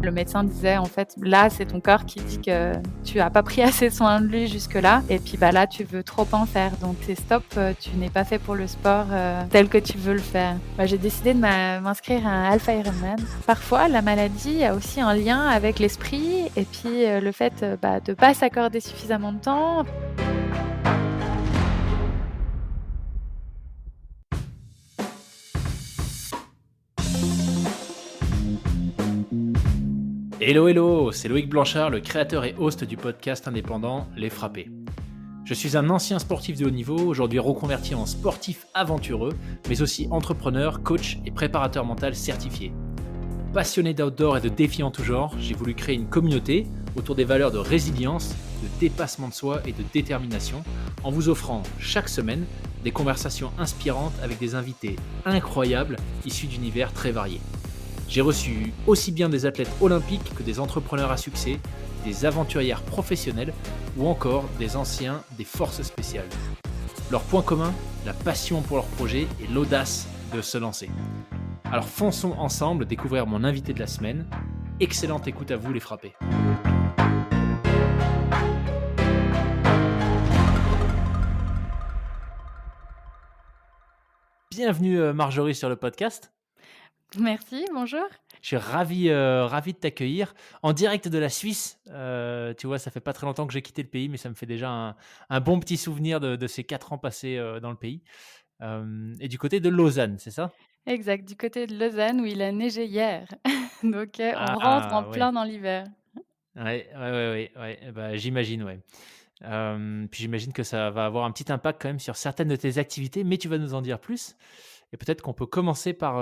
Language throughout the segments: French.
le médecin disait: «En fait, là, c'est ton corps qui dit que tu as pas pris assez soin de lui jusque-là et puis, là, tu veux trop en faire donc c'est stop, tu n'es pas fait pour le sport, tel que tu veux le faire». J'ai décidé de m'inscrire à un Alpha Ironman. Parfois, la maladie a aussi un lien avec l'esprit et puis, le fait, de pas s'accorder suffisamment de temps. Hello hello, c'est Loïc Blanchard, le créateur et host du podcast indépendant Les Frappés. Je suis un ancien sportif de haut niveau, aujourd'hui reconverti en sportif aventureux, mais aussi entrepreneur, coach et préparateur mental certifié. Passionné d'outdoor et de défis en tout genre, j'ai voulu créer une communauté autour des valeurs de résilience, de dépassement de soi et de détermination, en vous offrant chaque semaine des conversations inspirantes avec des invités incroyables issus d'univers très variés. J'ai reçu aussi bien des athlètes olympiques que des entrepreneurs à succès, des aventurières professionnelles ou encore des anciens des forces spéciales. Leur point commun, la passion pour leur projet et l'audace de se lancer. Alors fonçons ensemble découvrir mon invité de la semaine. Excellente écoute à vous les frappés. Bienvenue Marjorie sur le podcast. Merci, bonjour. Je suis ravi de t'accueillir en direct de la Suisse. Tu vois, ça fait pas très longtemps que j'ai quitté le pays, mais ça me fait déjà un bon petit souvenir de ces 4 ans passés dans le pays. Et du côté de Lausanne, c'est ça? Exact, du côté de Lausanne où il a neigé hier. Donc, on rentre en Ah ouais. plein dans l'hiver. Ouais, ouais, ouais, ouais, ouais, bah, j'imagine, ouais. Puis j'imagine que ça va avoir un petit impact quand même sur certaines de tes activités, mais tu vas nous en dire plus. Et peut-être qu'on peut commencer par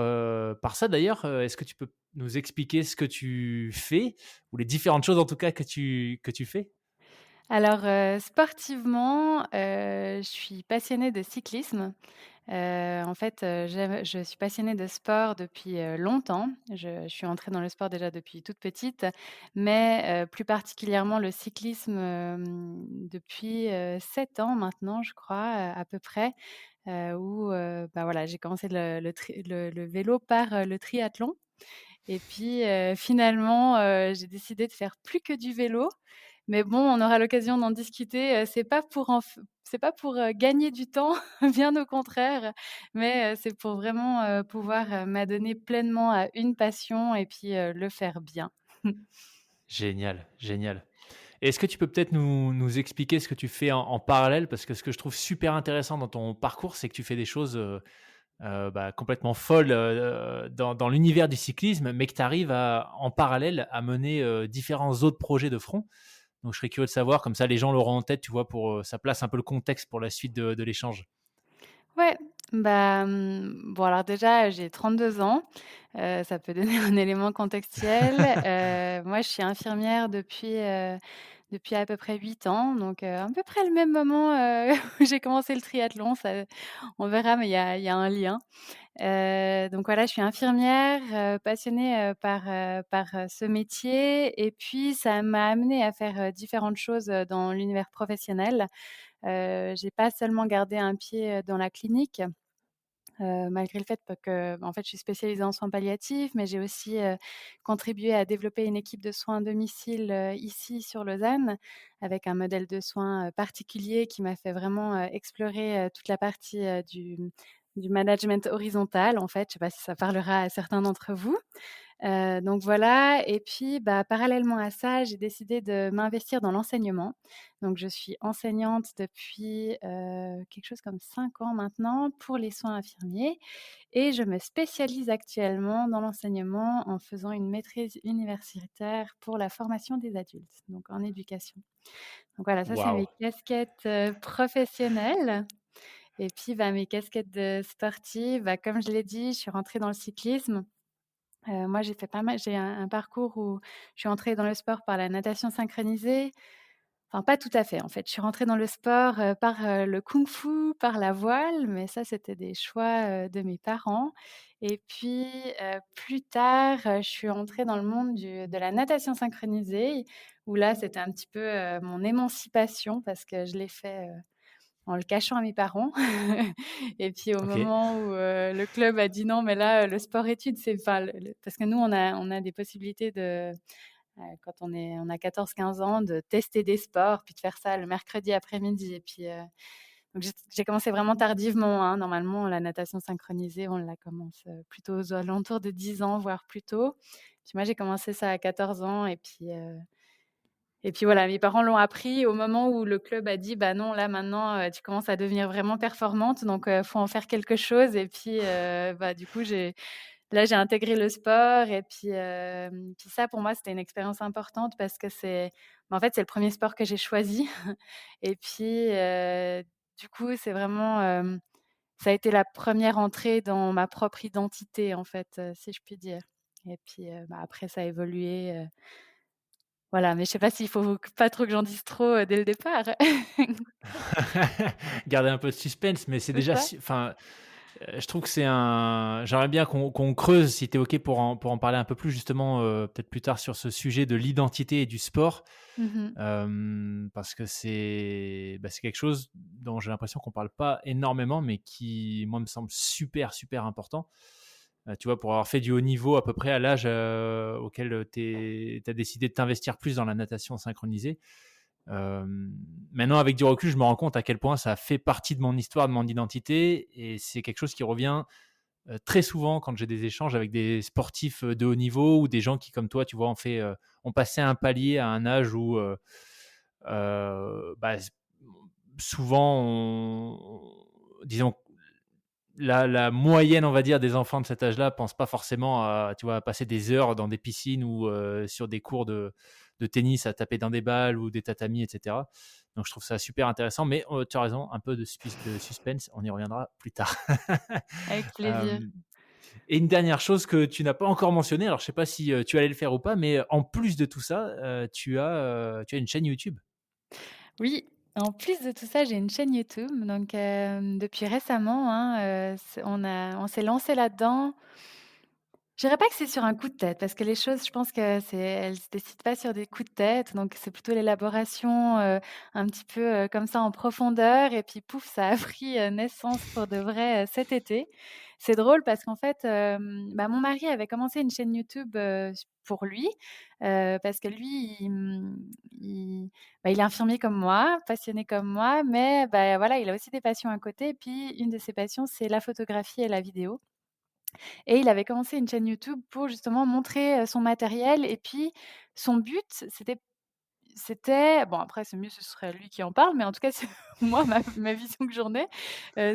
ça d'ailleurs. Est-ce que tu peux nous expliquer ce que tu fais ou les différentes choses en tout cas que tu fais? Alors, sportivement, je suis passionnée de cyclisme. En fait, je suis passionnée de sport depuis, longtemps. Je suis entrée dans le sport déjà depuis toute petite, mais plus particulièrement le cyclisme, depuis, 7 ans maintenant, je crois, à peu près, où, voilà, j'ai commencé le vélo par, le triathlon et puis, finalement, j'ai décidé de faire plus que du vélo. Mais bon, on aura l'occasion d'en discuter, c'est pas pour, gagner du temps, bien au contraire, mais, c'est pour vraiment, pouvoir, m'adonner pleinement à une passion et puis, le faire bien. Génial, génial. Et est-ce que tu peux peut-être nous expliquer ce que tu fais en parallèle? Parce que ce que je trouve super intéressant dans ton parcours, c'est que tu fais des choses, complètement folles, dans l'univers du cyclisme, mais que tu arrives en parallèle à mener, différents autres projets de front. Donc je serais curieux de savoir, comme ça les gens l'auront en tête, tu vois? Ça place un peu le contexte pour la suite de l'échange. Ouais, bon alors déjà, j'ai 32 ans, ça peut donner un élément contextuel. Moi, je suis infirmière depuis à peu près 8 ans, donc à peu près le même moment, où j'ai commencé le triathlon. Ça on verra, mais il y a un lien. Donc voilà, je suis infirmière, passionnée, par ce métier et puis ça m'a amenée à faire, différentes choses, dans l'univers professionnel. J'ai pas seulement gardé un pied, dans la clinique, malgré le fait que, en fait, je suis spécialisée en soins palliatifs, mais j'ai aussi, contribué à développer une équipe de soins à domicile, ici sur Lausanne, avec un modèle de soins, particulier qui m'a fait vraiment, explorer, toute la partie, du management horizontal, en fait. Je sais pas si ça parlera à certains d'entre vous. Donc voilà et puis, parallèlement à ça, j'ai décidé de m'investir dans l'enseignement. Donc je suis enseignante depuis, quelque chose comme 5 ans maintenant pour les soins infirmiers et je me spécialise actuellement dans l'enseignement en faisant une maîtrise universitaire pour la formation des adultes, donc en éducation. Donc voilà, ça c'est Waouh! mes casquettes, professionnelles et puis, mes casquettes de sportive, comme je l'ai dit, je suis rentrée dans le cyclisme. Moi, j'ai fait pas mal j'ai un parcours où je suis entrée dans le sport par la natation synchronisée. Enfin, pas tout à fait, en fait. Je suis rentrée dans le sport, par, le kung-fu, par la voile, mais ça, c'était des choix, de mes parents et puis, plus tard, je suis entrée dans le monde de la natation synchronisée où là, c'était un petit peu, mon émancipation parce que je l'ai fait, en le cachant à mes parents. Et puis au OK. moment où, le club a dit: «Non, mais là, le sport-études, c'est» enfin le parce que nous on a des possibilités de, quand on a 14-15 ans, de tester des sports, puis de faire ça le mercredi après-midi et puis, donc j'ai commencé vraiment tardivement, hein. Normalement, la natation synchronisée, on la commence, plutôt aux alentours de 10 ans, voire plus tôt. Puis moi, j'ai commencé ça à 14 ans et puis voilà, mes parents l'ont appris au moment où le club a dit: «Bah non, là maintenant, tu commences à devenir vraiment performante, donc faut en faire quelque chose» et puis, bah, du coup, j'ai intégré le sport et puis, puis ça pour moi, c'était une expérience importante parce que en fait, c'est le premier sport que j'ai choisi et puis, du coup, c'est vraiment, ça a été la première entrée dans ma propre identité, en fait, si je puis dire et puis, bah, après ça a évolué, voilà, mais je sais pas s'il faut pas trop que j'en dise trop, dès le départ. Garder un peu de suspense, mais c'est C'est déjà ça? enfin, je trouve que c'est un j'aimerais bien qu'on creuse, si tu es OK pour en parler un peu plus justement, peut-être plus tard sur ce sujet de l'identité et du sport. Mmh mh. Parce que c'est quelque chose dont j'ai l'impression qu'on parle pas énormément, mais qui, moi, me semble super, super important. Tu vois, pour avoir fait du haut niveau à peu près à l'âge, auquel, tu as décidé de t'investir plus dans la natation synchronisée. Maintenant avec du recul, je me rends compte à quel point ça fait partie de mon histoire, de mon identité et c'est quelque chose qui revient, très souvent quand j'ai des échanges avec des sportifs, de haut niveau ou des gens qui, comme toi, tu vois, ont passé un palier à un âge où, bah, souvent disons la moyenne, on va dire, des enfants de cet âge-là pense pas forcément à, tu vois, à passer des heures dans des piscines ou, sur des cours de tennis à taper dans des balles ou des tatamis et cetera. Donc je trouve ça super intéressant, mais, tu as raison, un peu de suspense, on y reviendra plus tard. Avec plaisir. Hem Et une dernière chose que tu n'as pas encore mentionnée, alors je sais pas si, tu allais le faire ou pas, mais, en plus de tout ça, tu as une chaîne YouTube. Oui, en plus de tout ça, j'ai une chaîne YouTube, donc depuis récemment, hein, on s'est lancé là-dedans. Je dirais pas que c'est sur un coup de tête, parce que les choses, je pense que elles se décident pas sur des coups de tête, donc c'est plutôt l'élaboration, un petit peu, comme ça en profondeur et puis pouf, ça a pris, naissance pour de vrai, cet été. C'est drôle parce qu'en fait, bah, mon mari avait commencé une chaîne YouTube, pour lui, parce que lui, il est infirmier comme moi, passionné comme moi, mais bah, voilà, il a aussi des passions à côté et puis une de ses passions, c'est la photographie et la vidéo. Et il avait commencé une chaîne YouTube pour justement montrer, son matériel et puis son but, c'était bon après c'est mieux ce serait lui qui en parle, mais en tout cas c'est moi ma vision que j'en ai,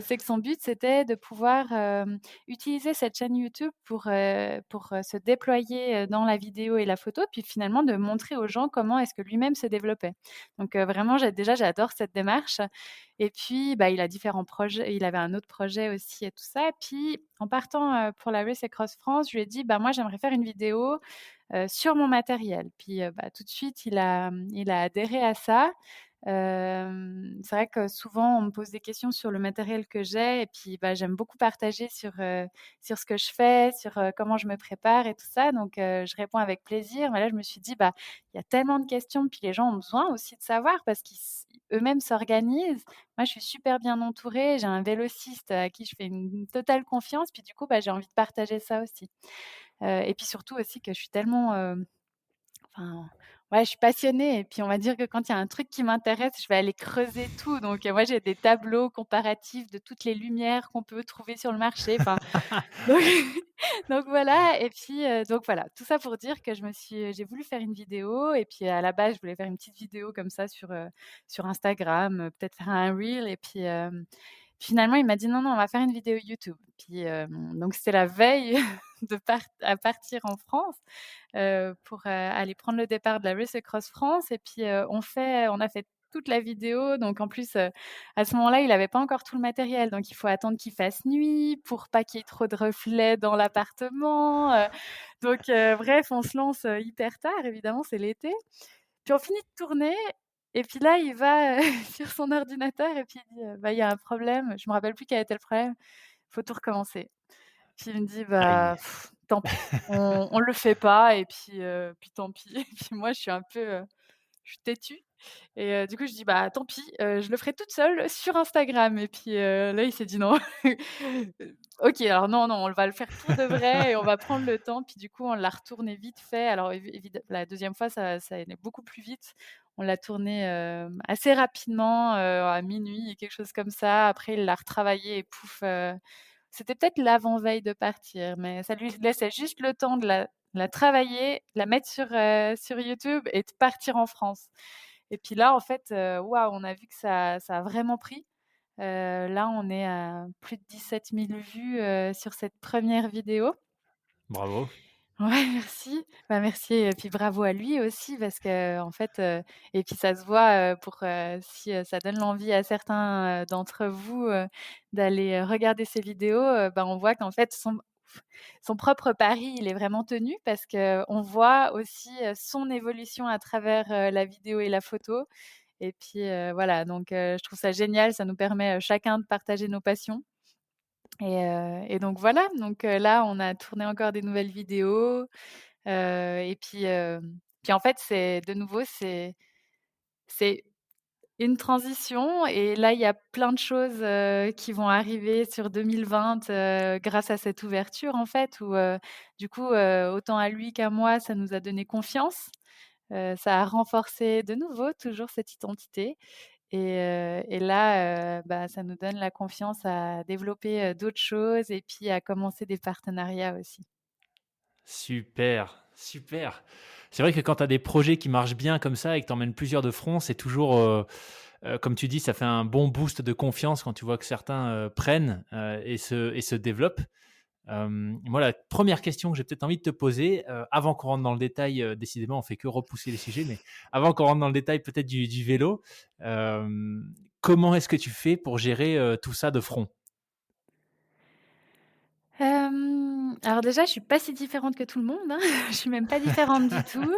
c'est que son but c'était de pouvoir, utiliser cette chaîne YouTube pour, se déployer, dans la vidéo et la photo, puis finalement de montrer aux gens comment est-ce que lui-même se développait. Donc, vraiment j'adore cette démarche et puis, bah, il a différents projets, il avait un autre projet aussi et tout ça et puis en partant, pour la Race Across France, je lui ai dit: «Bah, moi j'aimerais faire une vidéo sur mon matériel. Puis, bah, tout de suite, il a adhéré à ça. C'est vrai que souvent, on me pose des questions sur le matériel que j'ai et puis, bah, j'aime beaucoup partager sur ce que je fais, sur, comment je me prépare et tout ça. Donc, je réponds avec plaisir. Mais là, je me suis dit: «Bah, il y a tellement de questions, puis les gens ont besoin aussi de savoir parce qu'ils eux-mêmes s'organisent». Moi, je suis super bien entourée. J'ai un vélociste à qui je fais une totale confiance. Puis du coup, bah, j'ai envie de partager ça aussi. Et puis surtout aussi que je suis tellement, enfin, ouais, je suis passionnée et puis on va dire que quand il y a un truc qui m'intéresse, je vais aller creuser tout. Donc, moi, j'ai des tableaux comparatifs de toutes les lumières qu'on peut trouver sur le marché. Enfin, donc donc voilà et puis, donc voilà, tout ça pour dire que j'ai voulu faire une vidéo et puis à la base, je voulais faire une petite vidéo comme ça sur Instagram, peut-être faire un reel et puis, finalement, il m'a dit: «Non, non, on va faire une vidéo YouTube». Puis, donc c'était la veille à partir en France, pour, aller prendre le départ de la Race Across France et puis, on a fait toute la vidéo. Donc en plus, à ce moment-là, il avait pas encore tout le matériel, donc il faut attendre qu'il fasse nuit pour pas qu'il y ait trop de reflets dans l'appartement, donc bref, on se lance, hyper tard, évidemment, c'est l'été. Puis on finit de tourner et puis là, il va, sur son ordinateur et puis il dit, «Bah, il y a un problème». Je me rappelle plus quel était le problème. Faut tout recommencer. Puis il me dit: «Bah, Aïe. tant pis, on le fait pas et puis tant pis». Et puis moi, je suis un peu, je suis têtue et du coup, je dis: «Bah, tant pis, je le ferai toute seule sur Instagram» et puis, là, il s'est dit: «Non, OK, alors non, non, on va le faire pour de vrai et on va prendre le temps». Puis du coup, on l'a retourné vite fait. Alors la deuxième fois, ça allait beaucoup plus vite. On l'a tourné, assez rapidement, à minuit, quelque chose comme ça. Après, il l'a retravaillé et pouf, c'était peut-être l'avant-veille de partir, mais ça lui laissait juste le temps de la travailler, la mettre sur YouTube et de partir en France. Et puis là, en fait, waouh, on a vu que ça a vraiment pris. Là, on est à plus de 17 000 vues, sur cette première vidéo. Bravo. Ouais, merci. Bah, merci et puis bravo à lui aussi parce qu'en fait, et puis ça se voit, si, ça donne l'envie à certains, d'entre vous, d'aller, regarder ces vidéos, bah, on voit qu'en fait son propre pari, il est vraiment tenu parce qu'on voit aussi, son évolution à travers, la vidéo et la photo et puis, voilà donc je trouve ça génial. Ça nous permet, chacun de partager nos passions et donc voilà, donc là, on a tourné encore des nouvelles vidéos. Et puis en fait, c'est de nouveau, c'est une transition et là, il y a plein de choses, qui vont arriver sur 2020, grâce à cette ouverture en fait où, du coup, autant à lui qu'à moi, ça nous a donné confiance. Ça a renforcé de nouveau toujours cette identité et là, bah, ça nous donne la confiance à développer, d'autres choses et puis à commencer des partenariats aussi. Super, super. C'est vrai que quand tu as des projets qui marchent bien comme ça et que tu emmènes plusieurs de front, c'est toujours, comme tu dis, ça fait un bon boost de confiance quand tu vois que certains, prennent, et se développent. Moi, la première question que j'ai peut-être envie de te poser, avant qu'on rentre dans le détail, décidément, on fait que repousser les sujets, mais avant qu'on rentre dans le détail peut-être du vélo, comment est-ce que tu fais pour gérer, tout ça de front? Alors déjà, je suis pas si différente que tout le monde, hein. Je suis même pas différente du tout.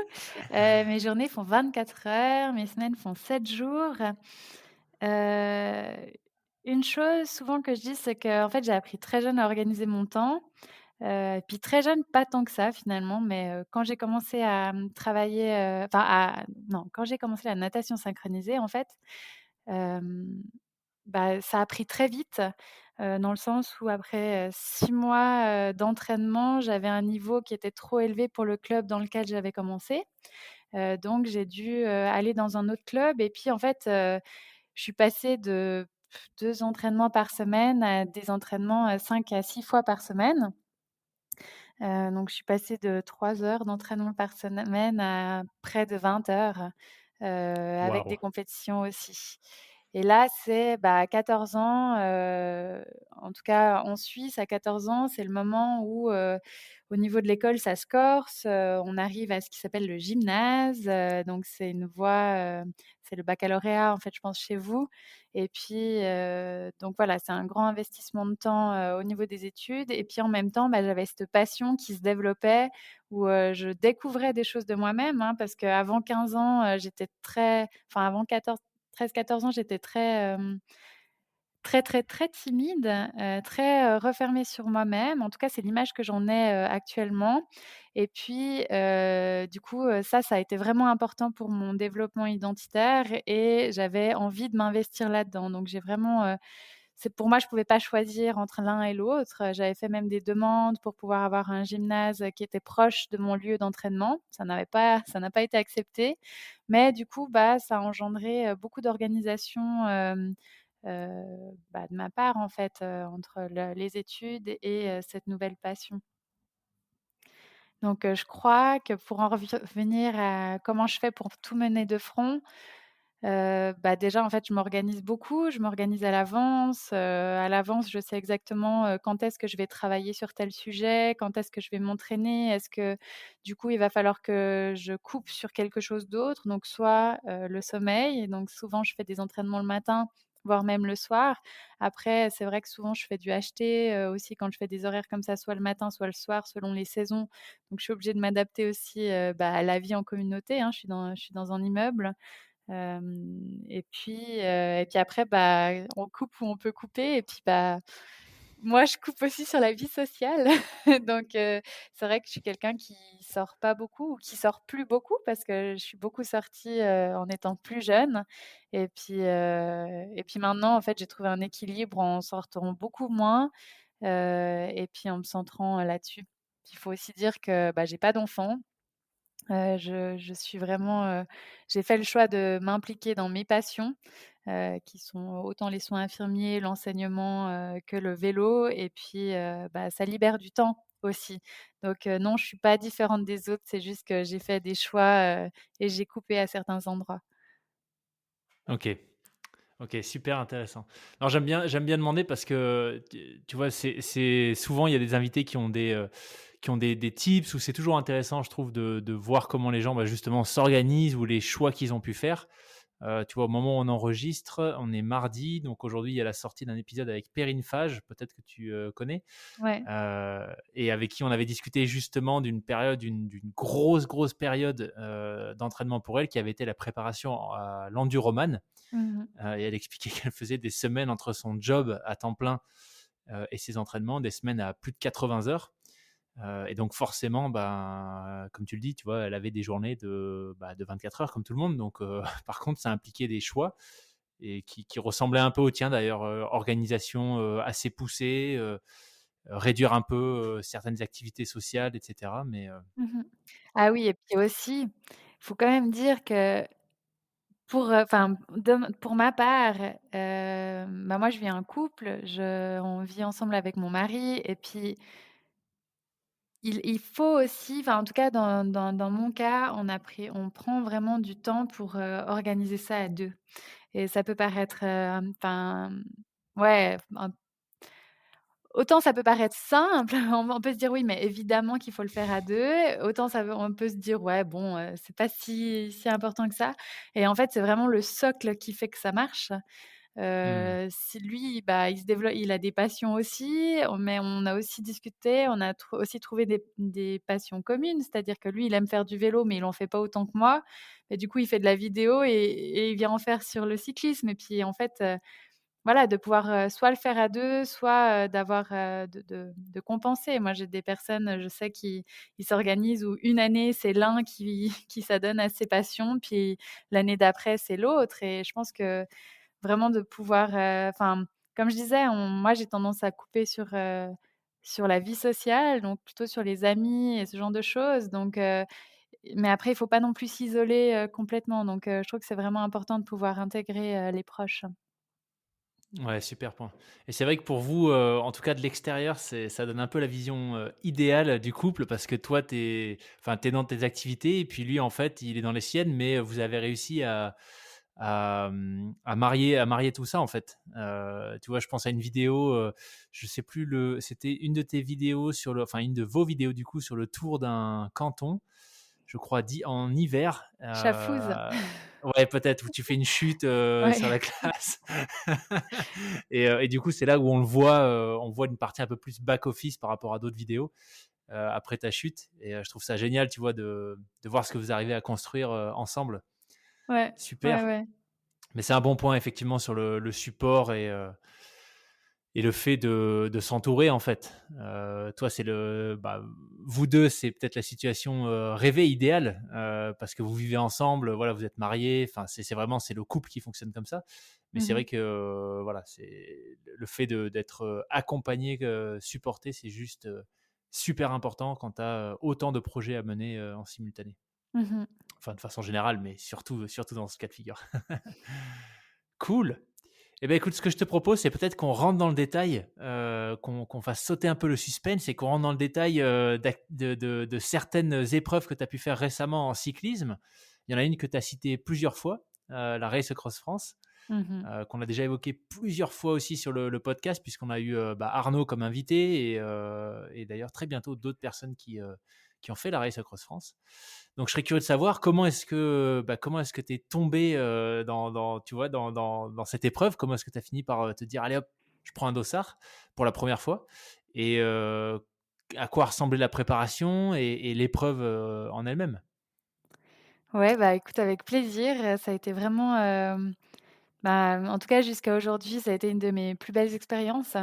Mes journées font 24 heures, mes semaines font 7 jours. Heu, une chose souvent que je dis, c'est qu'en fait, j'ai appris très jeune à organiser mon temps. Puis très jeune, pas tant que ça finalement, mais quand j'ai commencé à, travailler, quand j'ai commencé la natation synchronisée en fait, hem bah, ça a pris très vite, dans le sens où après, 6 mois, d'entraînement, j'avais un niveau qui était trop élevé pour le club dans lequel j'avais commencé. Donc j'ai dû, aller dans un autre club et puis en fait, je suis passée de 2 entraînements par semaine à des entraînements, 5 à 6 fois par semaine. Donc je suis passée de 3 heures d'entraînement par semaine à près de 20 heures, avec des Waouh! compétitions aussi. Et là, c'est, bah, à 14 ans, en tout cas en Suisse, à 14 ans, c'est le moment où, au niveau de l'école, ça se corse, on arrive à ce qui s'appelle le gymnase, donc c'est une voie, c'est le baccalauréat, en fait, je pense chez vous et puis, donc voilà, c'est un grand investissement de temps, au niveau des études et puis en même temps, bah, j'avais cette passion qui se développait où, je découvrais des choses de moi-même, hein, parce qu'avant 15 ans, j'étais très enfin avant 13-14 ans, j'étais très, très, très, très timide, très, refermée sur moi-même. En tout cas, c'est l'image que j'en ai, actuellement et puis, du coup, ça a été vraiment important pour mon développement identitaire et j'avais envie de m'investir là-dedans. Donc j'ai vraiment, c'est pour moi, je pouvais pas choisir entre l'un et l'autre. J'avais fait même des demandes pour pouvoir avoir un gymnase, qui était proche de mon lieu d'entraînement. Ça n'a pas été accepté, mais du coup, bah, ça a engendré, beaucoup d'organisation, bah, de ma part, en fait, entre les études et cette nouvelle passion. Donc je crois que pour en revenir à comment je fais pour tout mener de front, bah, déjà, en fait, je m'organise beaucoup, je m'organise à l'avance, je sais exactement, quand est-ce que je vais travailler sur tel sujet, quand est-ce que je vais m'entraîner. Est-ce que, du coup, il va falloir que je coupe sur quelque chose d'autre? Donc soit, le sommeil, donc souvent je fais des entraînements le matin, voire même le soir. Après, c'est vrai que souvent je fais du HT, aussi quand je fais des horaires comme ça, soit le matin, soit le soir, selon les saisons. Donc je suis obligée de m'adapter aussi, bah, à la vie en communauté, hein. Je suis dans un immeuble. Et puis après, bah, on coupe où on peut couper et puis, bah, moi, je coupe aussi sur la vie sociale. Donc c'est vrai que je suis quelqu'un qui sort pas beaucoup ou qui sort plus beaucoup parce que je suis beaucoup sortie, en étant plus jeune et puis maintenant, en fait, j'ai trouvé un équilibre en sortant beaucoup moins, et puis en me centrant, là-dessus. Il faut aussi dire que, bah, j'ai pas d'enfant. Je suis vraiment, j'ai fait le choix de m'impliquer dans mes passions, qui sont autant les soins infirmiers, l'enseignement, que le vélo et puis, bah, ça libère du temps aussi. Donc non, je suis pas différente des autres, c'est juste que j'ai fait des choix, et j'ai coupé à certains endroits. OK. OK, super intéressant. Alors j'aime bien demander parce que tu vois, c'est souvent il y a des invités qui ont des tips ou c'est toujours intéressant je trouve de voir comment les gens, bah, justement s'organisent ou les choix qu'ils ont pu faire. Tu vois, au moment où on enregistre, on est mardi, donc aujourd'hui il y a la sortie d'un épisode avec Perrine Fage, peut-être que tu, connais? Ouais. Et avec qui on avait discuté justement d'une période, d'une grosse, grosse période, d'entraînement pour elle qui avait été la préparation à l'enduroman. Mmh. Et elle expliquait qu'elle faisait des semaines entre son job à temps plein, et ses entraînements, des semaines à plus de 80 heures. Et donc forcément, ben, comme tu le dis, tu vois, elle avait des journées de 24 heures comme tout le monde. Donc par contre, ça impliquait des choix et qui ressemblaient un peu au tien d'ailleurs, organisation, assez poussée, réduire un peu, certaines activités sociales et cetera. Mais Mmh. Ah oui et puis aussi, il faut quand même dire que enfin, pour ma part, bah, moi je vis en couple, on vit ensemble avec mon mari et puis il faut aussi, enfin, en tout cas dans mon cas, on prend vraiment du temps pour, organiser ça à 2 et ça peut paraître, enfin, ouais, autant ça peut paraître simple, on peut se dire: «Oui, mais évidemment qu'il faut le faire à 2. Autant on peut se dire: «Ouais, bon, c'est pas si important que ça» et en fait, c'est vraiment le socle qui fait que ça marche. mmh, Si lui, bah, il a des passions aussi, mais on a aussi discuté, on a aussi trouvé des passions communes. C'est-à-dire que lui, il aime faire du vélo, mais il en fait pas autant que moi et du coup, il fait de la vidéo et il vient en faire sur le cyclisme et puis, en fait, voilà, de pouvoir, soit le faire à 2, soit, d'avoir, de compenser. Moi, j'ai des personnes, je sais qui s'organisent où une année, c'est l'un qui qui s'adonne à ses passions, puis l'année d'après, c'est l'autre et je pense que vraiment de pouvoir, enfin, comme je disais, moi, j'ai tendance à couper sur la vie sociale, donc plutôt sur les amis et ce genre de choses, donc mais après, il faut pas non plus s'isoler, complètement, donc je trouve que c'est vraiment important de pouvoir intégrer, les proches. ouais, super point. Et c'est vrai que pour vous, en tout cas de l'extérieur, ça donne un peu la vision, idéale du couple parce que toi, tu es dans tes activités et puis lui, en fait, il est dans les siennes, mais vous avez réussi à marier tout ça, en fait. Tu vois, je pense à une vidéo, je sais plus c'était une de tes vidéos une de vos vidéos, du coup, sur le tour d'un canton, je crois, en hiver. Chafouz. Ouais, peut-être, où tu fais une chute, sur Ouais. la glace. Et du coup, c'est là où on voit une partie un peu plus back office par rapport à d'autres vidéos, après ta chute. Et je trouve ça génial, tu vois, de voir ce que vous arrivez à construire, ensemble. Ouais, ouais, Super. ouais. Mais c'est un bon point effectivement sur le support et le fait de s'entourer en fait. Toi, vous 2, c'est peut-être la situation, rêvée, idéale, parce que vous vivez ensemble, voilà, vous êtes mariés, enfin, c'est le couple qui fonctionne comme ça. Mais c'est Mmh. vrai que, voilà, c'est le fait d'être, accompagné, supporté, c'est juste, super important quand tu as, autant de projets à mener, en simultané. Mmh. Enfin, de façon générale, mais surtout dans ce cas de figure. Cool. Eh ben, écoute, ce que je te propose, c'est peut-être qu'on rentre dans le détail, qu'on fasse sauter un peu le suspense et qu'on rentre dans le détail, de certaines épreuves que tu as pu faire récemment en cyclisme. Il y en a une que tu as citée plusieurs fois, la Race Across France, Mmh. qu'on a déjà évoqué plusieurs fois aussi sur le podcast puisqu'on a eu, Arnaud comme invité et d'ailleurs très bientôt d'autres personnes qui ont fait la Race Across France. Donc je serais curieux de savoir comment est-ce que tu es tombé, tu vois, dans cette épreuve? Comment est-ce que tu as fini par, te dire: «Allez hop, je prends un dossard» pour la première fois? Et à quoi ressemblait la préparation et l'épreuve, en elle-même? Ouais, bah, écoute avec plaisir, ça a été vraiment, bah, en tout cas jusqu'à aujourd'hui, ça a été une de mes plus belles expériences.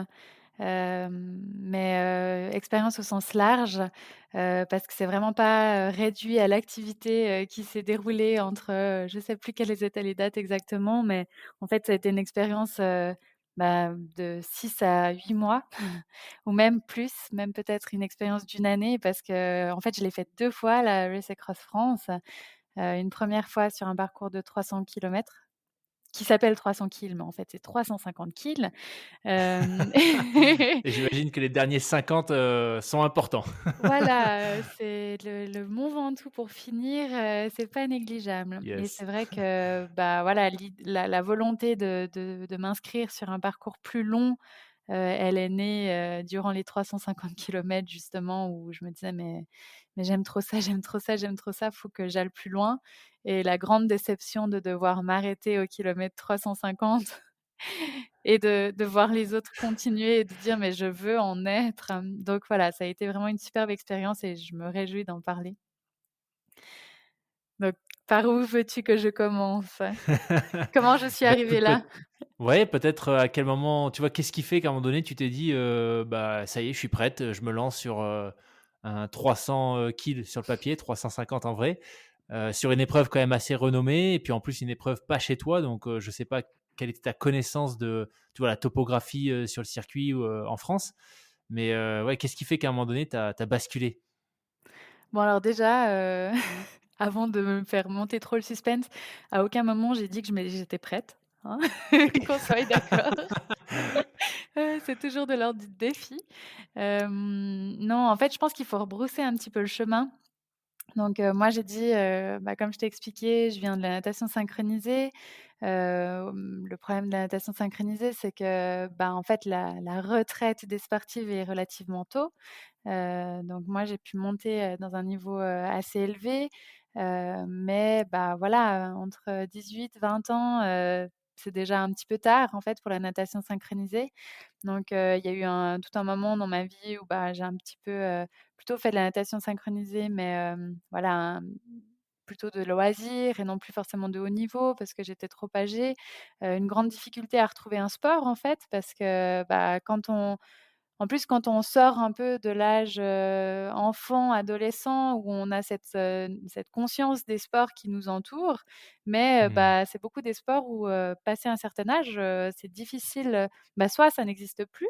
Mais expérience au sens large, parce que c'est vraiment pas, réduit à l'activité, qui s'est déroulée entre, je sais plus quelles étaient les dates exactement, mais en fait, ça a été une expérience, de 6 à 8 mois ou même plus, même peut-être une expérience d'une année parce qu'en fait, je l'ai faite 2 fois la Race Across France, une première fois sur un parcours de 300 kilomètres qui s'appelle 300 kills, mais en fait, c'est 350 kills. Hem Et j'imagine que les derniers 50 sont importants. Voilà, c'est le Mont Ventoux pour finir, c'est pas négligeable et Yes. c'est vrai que, bah, voilà, la volonté de m'inscrire sur un parcours plus long, elle est née, durant les 350 kilomètres justement où je me disais: «Mais j'aime trop ça, j'aime trop ça, j'aime trop ça, faut que j'aille plus loin» et la grande déception de devoir m'arrêter au kilomètre 350 et de voir les autres continuer et de dire: «Mais je veux en être». Donc voilà, ça a été vraiment une superbe expérience et je me réjouis d'en parler. Donc par où veux-tu que je commence? Comment je suis Bah, arrivée écoute, là? ouais, peut-être, à quel moment tu vois, qu'est-ce qui fait qu'à un moment donné, tu t'es dit, «Bah, ça y est, je suis prête, je me lance sur, un 300, kills sur le papier, 350 en vrai», sur une épreuve quand même assez renommée et puis en plus une épreuve pas chez toi donc je sais pas quelle était ta connaissance de, tu vois, la topographie, sur le circuit ou, en France? Mais, ouais, qu'est-ce qui fait qu'à un moment donné, tu as basculé? Bon alors déjà, avant de me faire monter trop le suspense, à aucun moment j'ai dit que j'étais prête, hein, OK. qu'on soit d'accord. C'est toujours de l'ordre du défi. Non, en fait, je pense qu'il faut rebrousser un petit peu le chemin. Donc, moi j'ai dit, comme je t'ai expliqué, je viens de la natation synchronisée. Le problème de la natation synchronisée, c'est que, en fait, la retraite des sportives est relativement tôt. Donc moi, j'ai pu monter, dans un niveau, assez élevé, mais voilà, entre 18-20 ans, c'est déjà un petit peu tard, en fait, pour la natation synchronisée. Donc il y a eu tout un moment dans ma vie où, j'ai un petit peu, plutôt fait de la natation synchronisée, mais voilà, plutôt de loisirs et non plus forcément de haut niveau parce que j'étais trop âgée. Une grande difficulté à retrouver un sport, en fait, parce que, quand on sort un peu de l'âge, enfant, adolescent où on a cette conscience des sports qui nous entourent, mais Mmh. c'est beaucoup des sports où, passé un certain âge, c'est difficile, soit ça n'existe plus,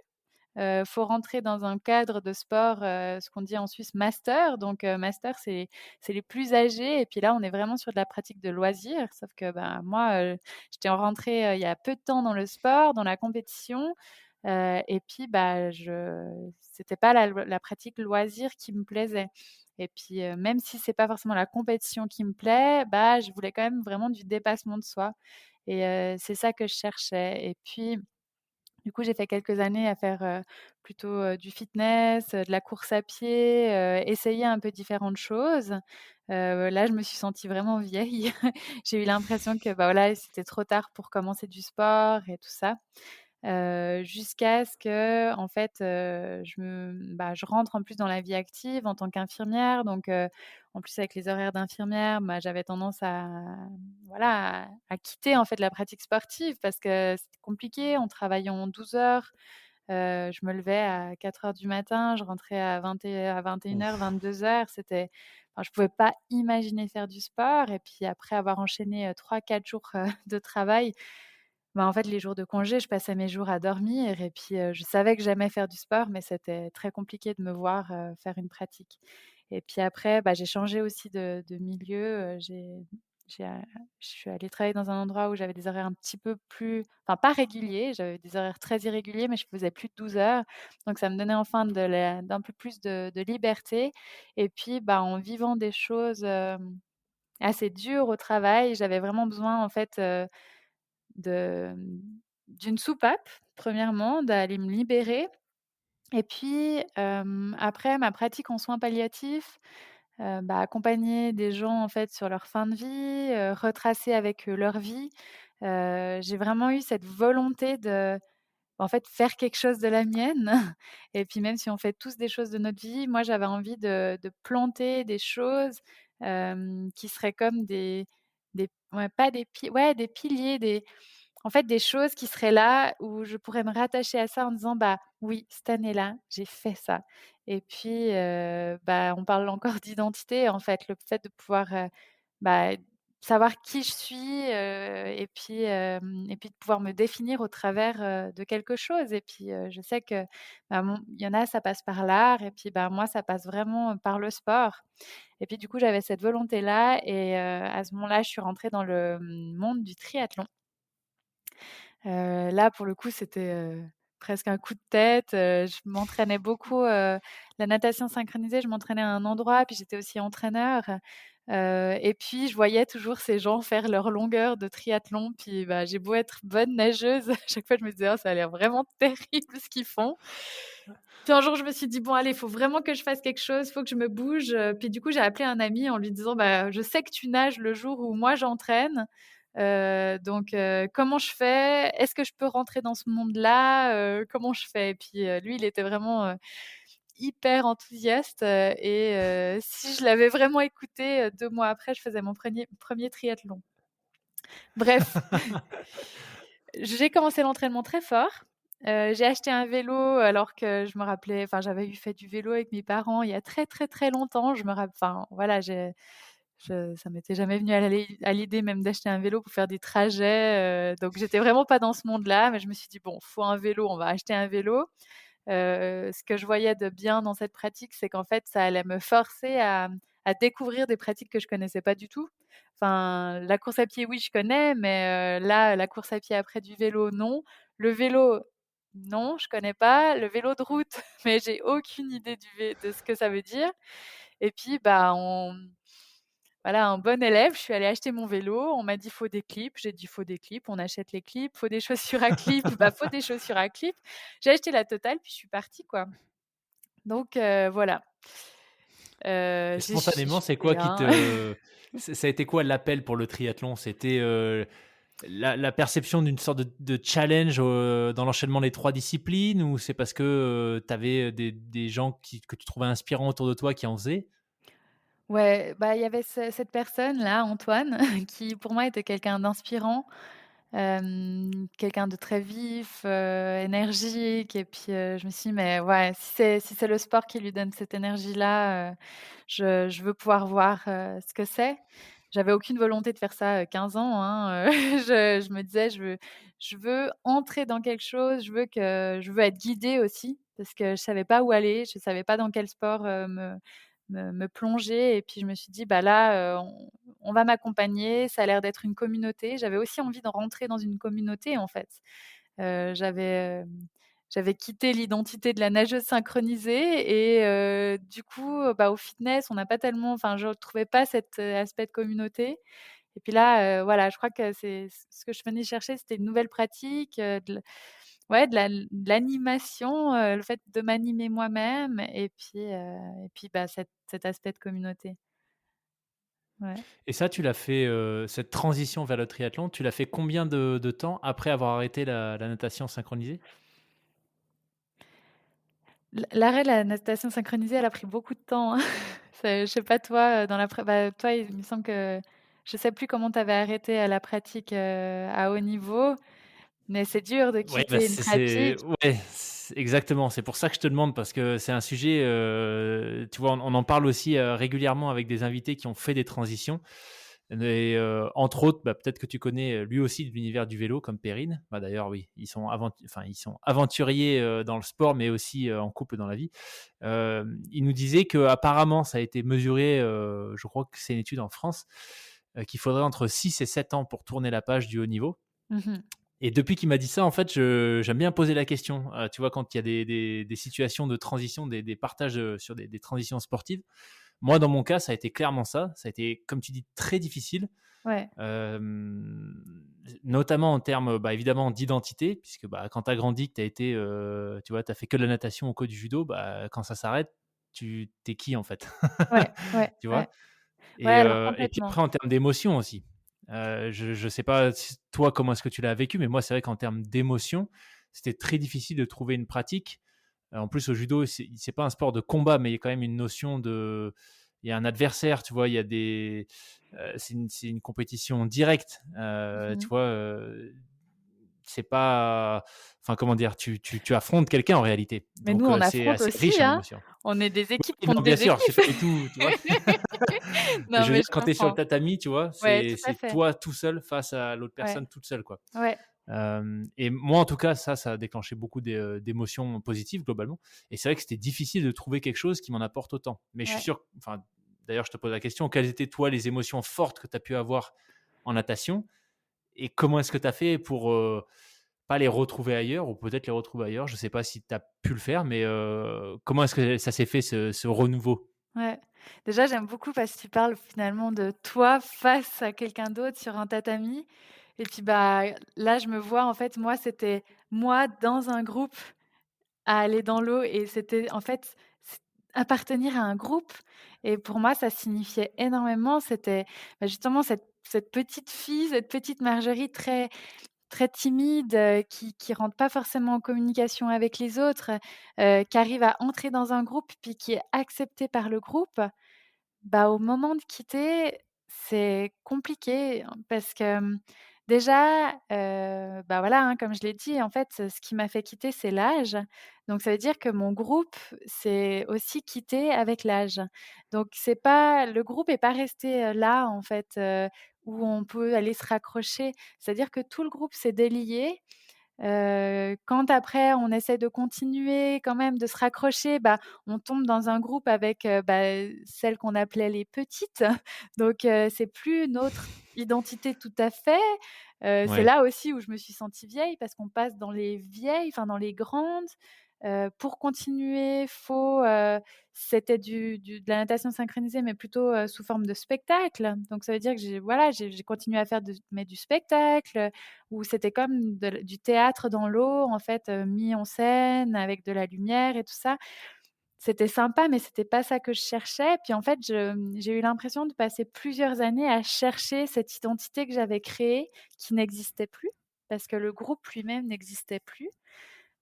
faut rentrer dans un cadre de sport, ce qu'on dit en Suisse master, donc master c'est les plus âgés et puis là, on est vraiment sur de la pratique de loisir. Sauf que, moi, j'étais rentrée, il y a peu de temps dans le sport, dans la compétition, et puis, c'était pas la pratique loisir qui me plaisait et puis, même si c'est pas forcément la compétition qui me plaît, je voulais quand même vraiment du dépassement de soi et c'est ça que je cherchais et puis du coup, j'ai fait quelques années à faire, plutôt, du fitness, de la course à pied, essayer un peu différentes choses. Là, je me suis sentie vraiment vieille. J'ai eu l'impression que, voilà, c'était trop tard pour commencer du sport et tout ça. Jusqu'à ce que, en fait, je rentre en plus dans la vie active en tant qu'infirmière donc en plus avec les horaires d'infirmière, j'avais tendance voilà, à quitter en fait la pratique sportive parce que c'était compliqué. On travaillait en 12 heures, je me levais à 4 heures du matin, je rentrais à 21:00-22:00. Je pouvais pas imaginer faire du sport et puis après avoir enchaîné, 3-4 jours, de travail, en fait, les jours de congé, je passais mes jours à dormir et puis, je savais que j'aimais faire du sport, mais c'était très compliqué de me voir, faire une pratique et puis après, j'ai changé aussi de milieu, j'ai, je suis allée travailler dans un endroit où j'avais des horaires un petit peu plus enfin pas réguliers, j'avais des horaires très irréguliers, mais je faisais plus de 12 heures, donc ça me donnait enfin d'un peu plus de liberté et puis, en vivant des choses, assez dures au travail, j'avais vraiment besoin en fait, de d'une soupape, premièrement, d'aller me libérer et puis, après ma pratique en soins palliatifs, accompagner des gens, en fait, sur leur fin de vie, retracer avec eux leur vie. J'ai vraiment eu cette volonté de, en fait, faire quelque chose de la mienne et puis même si on fait tous des choses de notre vie, moi, j'avais envie de planter des choses, qui seraient comme des ouais, pas des pi ouais, des piliers, en fait, des choses qui seraient là où je pourrais me rattacher à ça en disant: «Bah, oui, cette année-là, j'ai fait ça» et puis, bah, on parle encore d'identité, en fait, le fait de pouvoir, bah, savoir qui je suis, et puis de pouvoir me définir au travers, de quelque chose et puis, je sais que, bah, il y en a, ça passe par l'art et puis, bah, moi, ça passe vraiment par le sport et puis, du coup, j'avais cette volonté-là et à ce moment-là, je suis rentrée dans le, monde du triathlon. Là, pour le coup, c'était, presque un coup de tête, je m'entraînais beaucoup, la natation synchronisée, je m'entraînais à un endroit, puis j'étais aussi entraîneur, et puis je voyais toujours ces gens faire leur longueur de triathlon, puis, bah, j'ai beau être bonne nageuse, à chaque fois je me disais: «Oh, ça a l'air vraiment terrible ce qu'ils font». Puis un jour, je me suis dit: «Bon allez, il faut vraiment que je fasse quelque chose, il faut que je me bouge», puis du coup, j'ai appelé un ami en lui disant: «Bah, je sais que tu nages le jour où moi j'entraîne, donc comment je fais? Est-ce que je peux rentrer dans ce monde-là? Comment je fais?» Et puis, lui, il était vraiment, hyper enthousiaste, et si je l'avais vraiment écouté, 2 mois après, je faisais mon premier triathlon. Bref, j'ai commencé l'entraînement très fort. J'ai acheté un vélo alors que je me rappelais enfin, j'avais eu fait du vélo avec mes parents il y a très, très, très longtemps. Enfin, voilà, ça m'était jamais venu à l'idée même d'acheter un vélo pour faire des trajets, donc j'étais vraiment pas dans ce monde-là, mais je me suis dit: «Bon, faut un vélo, on va acheter un vélo». Ce que je voyais de bien dans cette pratique, c'est qu'en fait, ça allait me forcer à découvrir des pratiques que je connaissais pas du tout. Enfin, la course à pied, oui, je connais, mais là, la course à pied après du vélo, non. Le vélo, non, je connais pas. Le vélo de route, mais j'ai aucune idée de ce que ça veut dire et puis, bah, voilà, un bon élève, je suis allée acheter mon vélo, on m'a dit: «Faut des clips», j'ai dit: «Faut des clips», on achète les clips, faut des chaussures à clips, bah, faut des chaussures à clips. J'ai acheté la totale, puis je suis partie, quoi. Donc voilà, Et j'ai spontanément, c'est quoi chuté, qui hein. te ça a été quoi l'appel pour le triathlon? C'était, la perception d'une sorte de challenge, dans l'enchaînement des 3 disciplines ou c'est parce que, tu avais des gens que tu trouvais inspirants autour de toi qui en faisaient? Ouais, bah, il y avait cette personne-là, Antoine, qui pour moi était quelqu'un d'inspirant, quelqu'un de très vif, énergique et puis, je me suis dit: «Mais ouais, si c'est le sport qui lui donne cette énergie-là, je veux pouvoir voir, ce que c'est». J'avais aucune volonté de faire ça, 15 ans, hein, je me disais: «Je veux entrer dans quelque chose, je veux être guidée aussi», parce que je savais pas où aller, je savais pas dans quel sport, me plonger et puis je me suis dit: «Bah, là, on va m'accompagner, ça a l'air d'être une communauté». J'avais aussi envie de rentrer dans une communauté, en fait. J'avais quitté l'identité de la nageuse synchronisée et du coup, bah, au fitness, on n'a pas tellement enfin, je retrouvais pas cet, aspect de communauté et puis là, voilà, je crois que c'est ce que je venais chercher, c'était une nouvelle pratique, de l'animation, le fait de m'animer moi-même et puis, bah, cet aspect de communauté. Ouais. Et ça, tu l'as fait, cette transition vers le triathlon, tu l'as fait combien de temps après avoir arrêté la natation synchronisée? L'arrêt de la natation synchronisée, elle a pris beaucoup de temps, hein. C'est je sais pas toi, dans la bah, toi, il me semble que je sais plus comment tu avais arrêté, la pratique, à haut niveau, mais c'est dur de Ouais, bah, quitter une c'est pratique. ouais, exactement. C'est pour ça que je te demande parce que c'est un sujet, tu vois, on en parle aussi, régulièrement avec des invités qui ont fait des transitions et entre autres, bah, peut-être que tu connais, lui aussi de l'univers du vélo comme Perrine. Bah, d'ailleurs, oui, ils sont aventuriers, dans le sport, mais aussi, en couple dans la vie. Il nous disait qu'apparemment ça a été mesuré, je crois que c'est une étude en France, qu'il faudrait entre 6 et 7 ans pour tourner la page du haut niveau. Mmh mh. Et depuis qu'il m'a dit ça, en fait, j'aime bien poser la question. Tu vois, quand il y a des situations de transition, des partages sur des transitions sportives. Moi, dans mon cas, ça a été clairement ça. Ça a été, comme tu dis, très difficile, Ouais, notamment en termes, bah, évidemment, d'identité, puisque bah, quand tu as grandi, que tu as été, tu vois, tu as fait que de la natation ou que du judo, bah, quand ça s'arrête, tu es qui en fait? ouais, ouais, Tu ouais. vois? Ouais, alors Et puis complètement. après en termes d'émotion aussi. Je sais pas si toi comment est-ce que tu l'as vécu, mais moi c'est vrai qu'en termes d'émotion, c'était très difficile de trouver une pratique. En plus au judo, c'est pas un sport de combat, mais il y a quand même une notion de il y a un adversaire, tu vois? Il y a c'est une compétition directe, Mmh tu mh. vois? c'est pas, enfin, comment dire? Tu affrontes quelqu'un en réalité, Mais nous, donc on c'est affronte assez aussi, riche en hein. émotions. On est des équipes Oui, contre non, bien des sûr, c'est équipes. pas du tout, tu vois? Mais Non, je veux mais dire, je quand tu es sur le comprends. tatami, tu vois, Ouais, tout à c'est fait. toi tout seul face à l'autre Ouais, personne toute seule, quoi. ouais, Et moi, en tout cas, ça a déclenché beaucoup d'émotions positives globalement. Et c'est vrai que c'était difficile de trouver quelque chose qui m'en apporte autant. Mais je suis ouais. sûr, enfin, d'ailleurs, je te pose la question, quelles étaient, toi, les émotions fortes que tu as pu avoir en natation? Et comment est-ce que tu as fait pour pas les retrouver ailleurs, ou peut-être les retrouver ailleurs? Je sais pas si tu as pu le faire, mais comment est-ce que ça s'est fait, ce renouveau? Ouais. Déjà, j'aime beaucoup parce que tu parles finalement de toi face à quelqu'un d'autre sur un tatami et puis, bah, là, je me vois en fait, moi, c'était moi dans un groupe à aller dans l'eau et c'était en fait, c appartenir à un groupe et pour moi, ça signifiait énormément. C'était, bah, justement cette petite fille, cette petite Marjorie très timide, qui rentre pas forcément en communication avec les autres, qui arrive à entrer dans un groupe puis qui est acceptée par le groupe. Bah, au moment de quitter, c'est compliqué, hein, parce que, déjà, bah, voilà, hein, comme je l'ai dit, en fait, ce qui m'a fait quitter, c'est l'âge. Donc ça veut dire que mon groupe s'est aussi quitté avec l'âge. Donc c'est pas le groupe est pas resté, là, en fait, où on peut aller se raccrocher. C'est-à-dire que tout le groupe s'est délié. Quand après on essaie de continuer quand même, de se raccrocher, bah, on tombe dans un groupe avec, bah, celles qu'on appelait les petites. Donc c'est plus notre identité tout à fait. C'est Ouais, là aussi où je me suis sentie vieille parce qu'on passe dans les vieilles, enfin dans les grandes. Pour continuer, c'était de la natation synchronisée, mais plutôt, sous forme de spectacle. Donc ça veut dire que j'ai continué à faire du spectacle, où c'était comme du théâtre dans l'eau, en fait, mis en scène avec de la lumière et tout ça. C'était sympa, mais c'était pas ça que je cherchais. Puis en fait, j'ai eu l'impression de passer plusieurs années à chercher cette identité que j'avais créée, qui n'existait plus, parce que le groupe lui-même n'existait plus.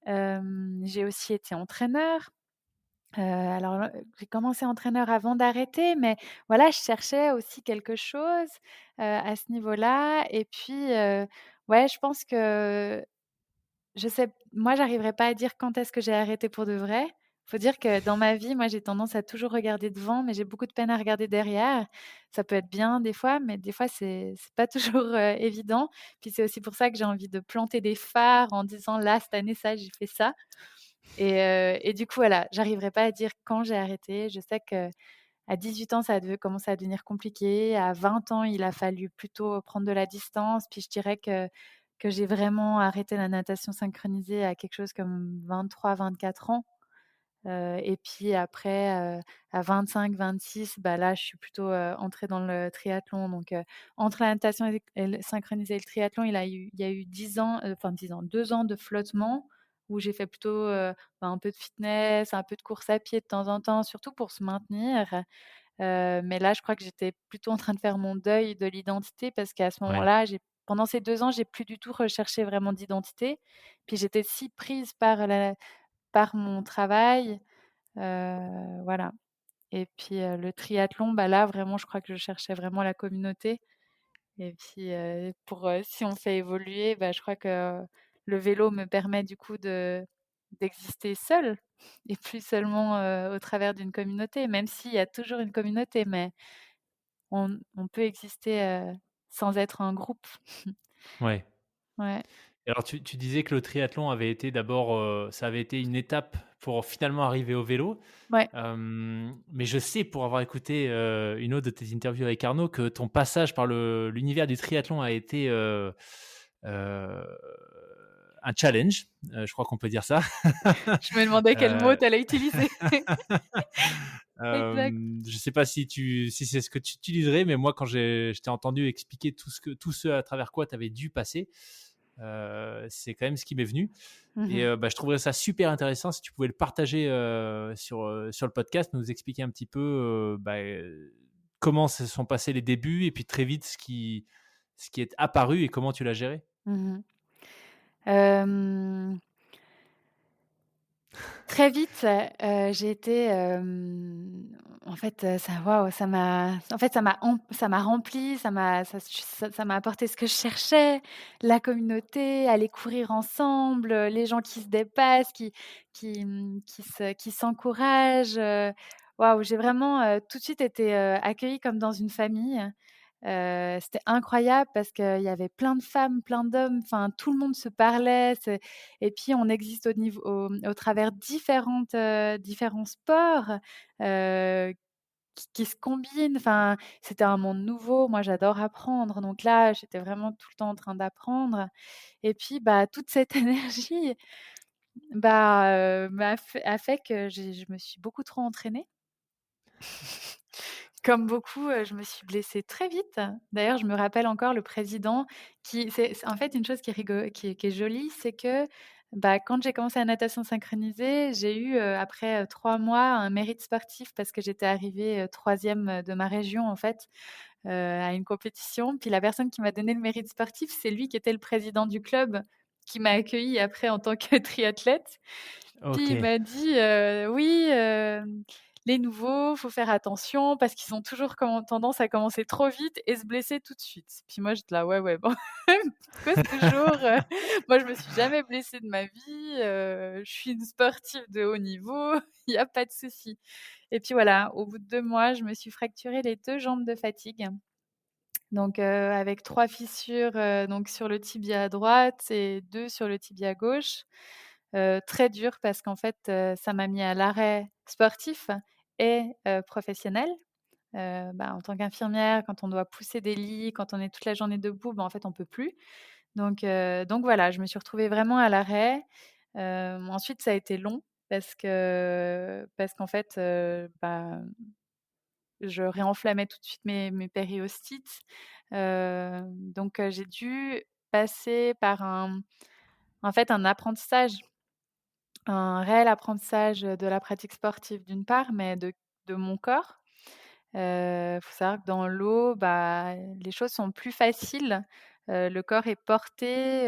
J'ai aussi été entraîneur. Alors, j'ai commencé entraîneur avant d'arrêter, mais voilà, je cherchais aussi quelque chose, à ce niveau-là et puis, ouais, je pense que je sais moi, j'arriverai pas à dire quand est-ce que j'ai arrêté pour de vrai. Faut dire que dans ma vie, moi, j'ai tendance à toujours regarder devant, mais j'ai beaucoup de peine à regarder derrière. Ça peut être bien des fois, mais des fois, c'est pas toujours, évident. Puis c'est aussi pour ça que j'ai envie de planter des phares en disant: «Là, cette année, ça, j'ai fait ça». Et du coup, voilà, j'arriverai pas à dire quand j'ai arrêté. Je sais qu'à 18 ans, ça a commencé à devenir compliqué. À 20 ans, il a fallu plutôt prendre de la distance. Puis je dirais que j'ai vraiment arrêté la natation synchronisée à quelque chose comme 23-24 ans. Et puis après, à 25-26, bah, là, je suis plutôt, entrée dans le triathlon. Donc, entre la natation et le synchronisé et le triathlon, il y a eu 10 ans, enfin 10 ans, 2 ans de flottement où j'ai fait plutôt, bah, un peu de fitness, un peu de course à pied de temps en temps, surtout pour se maintenir. Mais là, je crois que j'étais plutôt en train de faire mon deuil de l'identité parce qu'à ce ouais, moment-là, pendant ces 2 ans, j'ai plus du tout recherché vraiment d'identité. Puis j'étais si prise par mon travail, voilà. Et puis, le triathlon, bah, là, vraiment, je crois que je cherchais vraiment la communauté et puis, si on fait évoluer, bah, je crois que le vélo me permet du coup d'exister seule et plus seulement, au travers d'une communauté, même s'il y a toujours une communauté, mais on peut exister, sans être un groupe. ouais. Ouais, Et alors tu disais que le triathlon avait été d'abord, ça avait été une étape pour finalement arriver au vélo. ouais. Mais je sais, pour avoir écouté, une autre de tes interviews avec Arnaud, que ton passage par l'univers du triathlon a été, heu, un challenge, je crois qu'on peut dire ça. Je me demandais quel mot Heu, tu allais utiliser. Exact. je sais pas si c'est ce que tu utiliserais, mais moi quand je t'ai entendu expliquer tout ce à travers quoi tu avais dû passer, c'est quand même ce qui m'est venu. Mmh Et mh. bah, je trouverais ça super intéressant si tu pouvais le partager, sur le podcast, nous expliquer un petit peu, comment se sont passés les débuts et puis très vite ce qui est apparu et comment tu l'as géré? Mmh. Hem Très vite, j'ai été, en fait, ça waouh, ça m'a remplie, ça m'a apporté ce que je cherchais, la communauté, aller courir ensemble, les gens qui se dépassent, qui s'encouragent, waouh, j'ai vraiment, tout de suite été, accueillie comme dans une famille. C'était incroyable parce qu'il y avait plein de femmes, plein d'hommes, enfin tout le monde se parlait, et puis on existe au travers différents sports, heu, qui se combinent. Enfin, c'était un monde nouveau. Moi, j'adore apprendre, donc là, j'étais vraiment tout le temps en train d'apprendre, et puis, bah, toute cette énergie, bah, a fait que je me suis beaucoup trop entraînée. Comme beaucoup, je me suis blessée très vite. D'ailleurs, je me rappelle encore le président qui c'est en fait une chose qui est jolie, c'est que, bah, quand j'ai commencé la natation synchronisée, j'ai eu, après, 3 mois, un mérite sportif parce que j'étais arrivée, 3e, de ma région, en fait, à une compétition. Puis la personne qui m'a donné le mérite sportif, c'est lui qui était le président du club qui m'a accueillie après en tant que triathlète. Puis il OK. m'a dit, «Oui, les nouveaux, faut faire attention parce qu'ils ont toujours tendance à commencer trop vite et se blesser tout de suite». Puis moi j'étais là: «Ouais, ouais, bon, quoi ce jour, moi je me suis jamais blessée de ma vie, je suis une sportive de haut niveau, il y a pas de souci». Et puis voilà, au bout de 2 mois, je me suis fracturé les 2 jambes de fatigue, donc avec 3 fissures, donc sur le tibia droite et 2 sur le tibia gauche. Très dur parce qu'en fait, ça m'a mis à l'arrêt sportif et professionnel. Bah, en tant qu'infirmière, quand on doit pousser des lits, quand on est toute la journée debout, bah, en fait, on peut plus. Donc voilà, je me suis retrouvée vraiment à l'arrêt. Ensuite, ça a été long parce qu'en fait, bah, je réenflammais tout de suite mes périostites. J'ai dû passer par en fait, un apprentissage. Un réel apprentissage, de la pratique sportive d'une part, mais de mon corps. Faut savoir que dans l'eau, bah, les choses sont plus faciles, le corps est porté,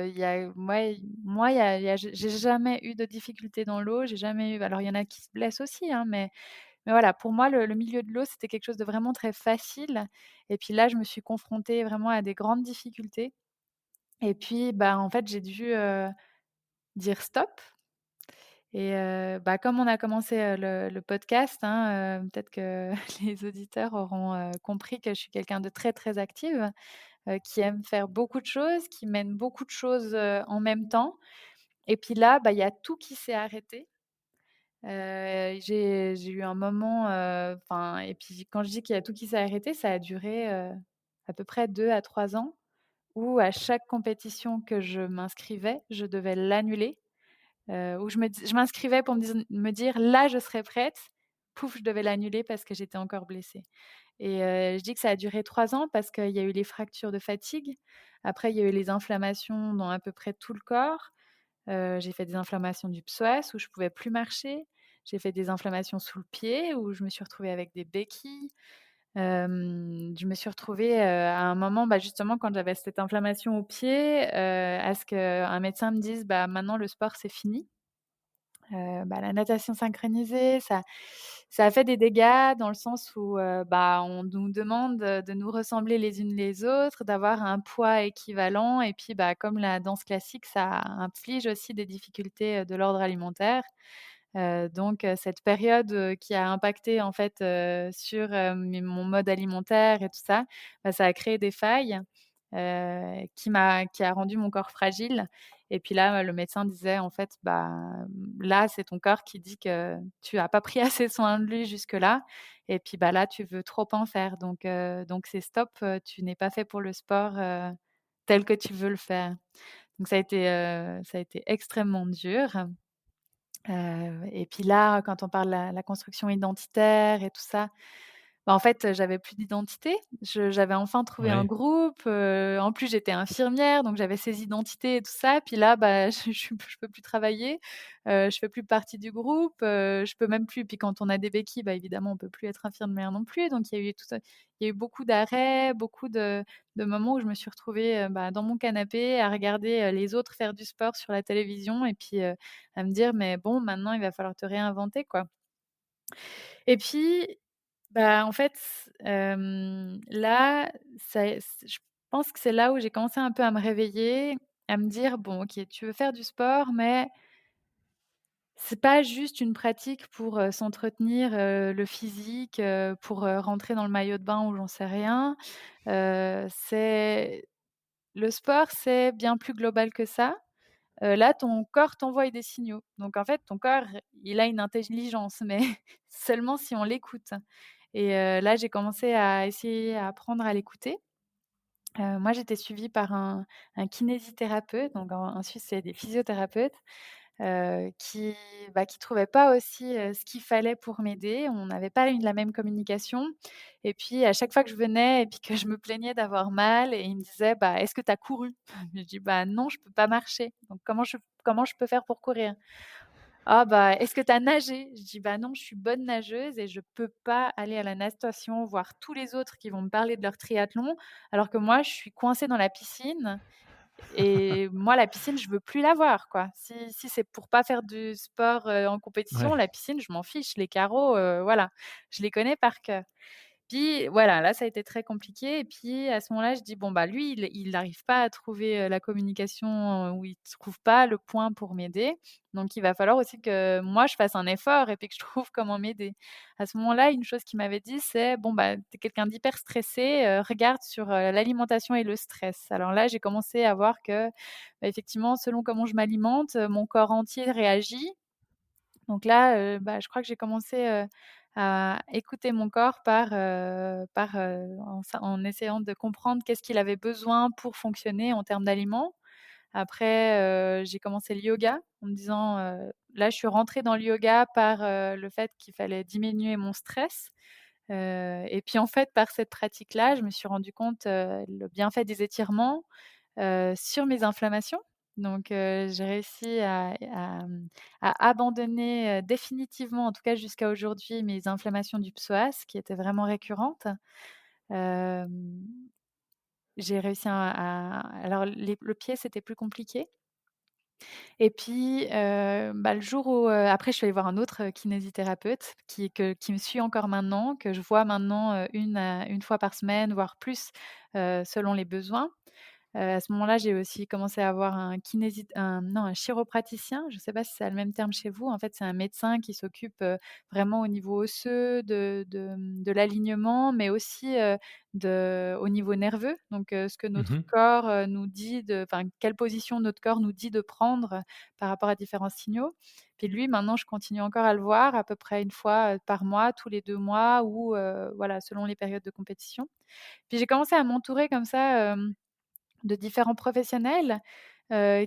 il y a il y a j'ai jamais eu de difficultés dans l'eau, j'ai jamais eu, alors il y en a qui se blessent aussi, hein, mais voilà, pour moi le milieu de l'eau, c'était quelque chose de vraiment très facile, et puis là, je me suis confrontée vraiment à des grandes difficultés, et puis, bah, en fait, j'ai dû, dire stop. Et bah, comme on a commencé, le podcast, hein, peut-être que les auditeurs auront, compris que je suis quelqu'un de très, très active, qui aime faire beaucoup de choses, qui mène beaucoup de choses, en même temps, et puis là, bah, il y a tout qui s'est arrêté. J'ai eu un moment, enfin, et puis quand je dis qu'il y a tout qui s'est arrêté, ça a duré, à peu près 2 à 3 ans, où à chaque compétition que je m'inscrivais, je devais l'annuler. Où je m'inscrivais pour me dire: «Là, je serai prête». Pouf, je devais l'annuler parce que j'étais encore blessée, et je dis que ça a duré 3 ans parce qu'il y a eu les fractures de fatigue. Après, il y a eu les inflammations dans à peu près tout le corps. J'ai fait des inflammations du psoas où je pouvais plus marcher. J'ai fait des inflammations sous le pied où je me suis retrouvée avec des béquilles. Je me suis retrouvée, à un moment, bah, justement quand j'avais cette inflammation au pied, à ce qu'un médecin me dise: «Bah, maintenant le sport, c'est fini». Bah, la natation synchronisée, ça a fait des dégâts dans le sens où, bah, on nous demande, de nous ressembler les unes les autres, d'avoir un poids équivalent, et puis, bah, comme la danse classique, ça inflige aussi des difficultés, de l'ordre alimentaire. Cette période, qui a impacté en fait, sur, mon mode alimentaire et tout ça, bah, ça a créé des failles, qui a rendu mon corps fragile, et puis là, le médecin disait en fait: «Bah, là, c'est ton corps qui dit que tu as pas pris assez soin de lui jusque-là, et puis, bah, là, tu veux trop en faire, donc c'est stop, tu n'es pas fait pour le sport, tel que tu veux le faire». Donc ça a été extrêmement dur. Et puis là, quand on parle la construction identitaire et tout ça, Bah, en fait, j'avais plus d'identité. J'avais enfin trouvé un Ouais. groupe, en plus j'étais infirmière, donc j'avais ces identités et tout ça. Puis là, bah, je peux plus travailler, je fais plus partie du groupe, je peux même plus puis quand on a des béquilles, bah, évidemment, on peut plus être infirmière non plus. Donc il y a eu beaucoup d'arrêts, beaucoup de moments où je me suis retrouvée, bah, dans mon canapé à regarder, les autres faire du sport sur la télévision et puis, à me dire: «Mais bon, maintenant, il va falloir te réinventer, quoi». Et puis, bah, en fait, là, ça je pense que c'est là où j'ai commencé un peu à me réveiller, à me dire: «Bon, OK, tu veux faire du sport, mais c'est pas juste une pratique pour, s'entretenir, le physique, pour, rentrer dans le maillot de bain ou j'en sais rien». C'est le sport, c'est bien plus global que ça. Là, ton corps t'envoie des signaux. Donc en fait, ton corps, il a une intelligence, mais seulement si on l'écoute. Et là, j'ai commencé à essayer à apprendre à l'écouter. Moi, j'étais suivie par un kinésithérapeute, donc en Suisse, c'est des physiothérapeutes, qui trouvaient pas aussi, ce qu'il fallait pour m'aider. On n'avait pas eu la même communication et puis à chaque fois que je venais et puis que je me plaignais d'avoir mal et il me disait: «Bah, est-ce que tu as couru?» Je dis: «Bah, non, je peux pas marcher, donc comment je peux faire pour courir?» «Ah bah, est-ce que tu as nagé?» Je dis: «Bah non, je suis bonne nageuse et je peux pas aller à la natation, voir tous les autres qui vont me parler de leur triathlon, alors que moi, je suis coincée dans la piscine et moi, la piscine, je veux plus la voir, quoi. Si c'est pour pas faire du sport, en compétition, Ouais. la piscine, je m'en fiche. Les carreaux, voilà, je les connais par cœur». Puis voilà, là, ça a été très compliqué et puis à ce moment-là, je dis: «Bon, bah, lui, il n'arrive pas à trouver, la communication, ou il trouve pas le point pour m'aider. Donc il va falloir aussi que moi, je fasse un effort et puis que je trouve comment m'aider». À ce moment-là, une chose qu'il m'avait dit, c'est: «Bon, bah, tu es quelqu'un d'hyper stressé, regarde sur, l'alimentation et le stress». Alors là, j'ai commencé à voir que, bah, effectivement, selon comment je m'alimente, mon corps entier réagit. Donc là, bah, je crois que j'ai commencé, à écouter mon corps en essayant de comprendre qu'est-ce qu'il avait besoin pour fonctionner en termes d'aliments. Après, j'ai commencé le yoga en me disant, là, je suis rentrée dans le yoga par, le fait qu'il fallait diminuer mon stress, et puis, en fait, par cette pratique-là, je me suis rendu compte, le bienfait des étirements, sur mes inflammations. Donc j'ai réussi à abandonner, définitivement, en tout cas jusqu'à aujourd'hui, mes inflammations du psoas qui étaient vraiment récurrentes. Hem, j'ai réussi alors le pied, c'était plus compliqué et puis, bah, le jour où, après je suis allée voir un autre, kinésithérapeute qui me suit encore maintenant, que je vois maintenant, 1 fois par semaine, voire plus, selon les besoins. À ce moment-là, j'ai aussi commencé à avoir un chiropraticien. Je ne sais pas si c'est le même terme chez vous. En fait, c'est un médecin qui s'occupe, vraiment au niveau osseux de l'alignement, mais aussi, au niveau nerveux. Donc, ce que notre Mmh. corps, nous dit quelle position notre corps nous dit de prendre, par rapport à différents signaux. Puis lui, maintenant, je continue encore à le voir à peu près 1 fois, par mois, tous les 2 mois ou, voilà, selon les périodes de compétition. Puis j'ai commencé à m'entourer comme ça, de différents professionnels,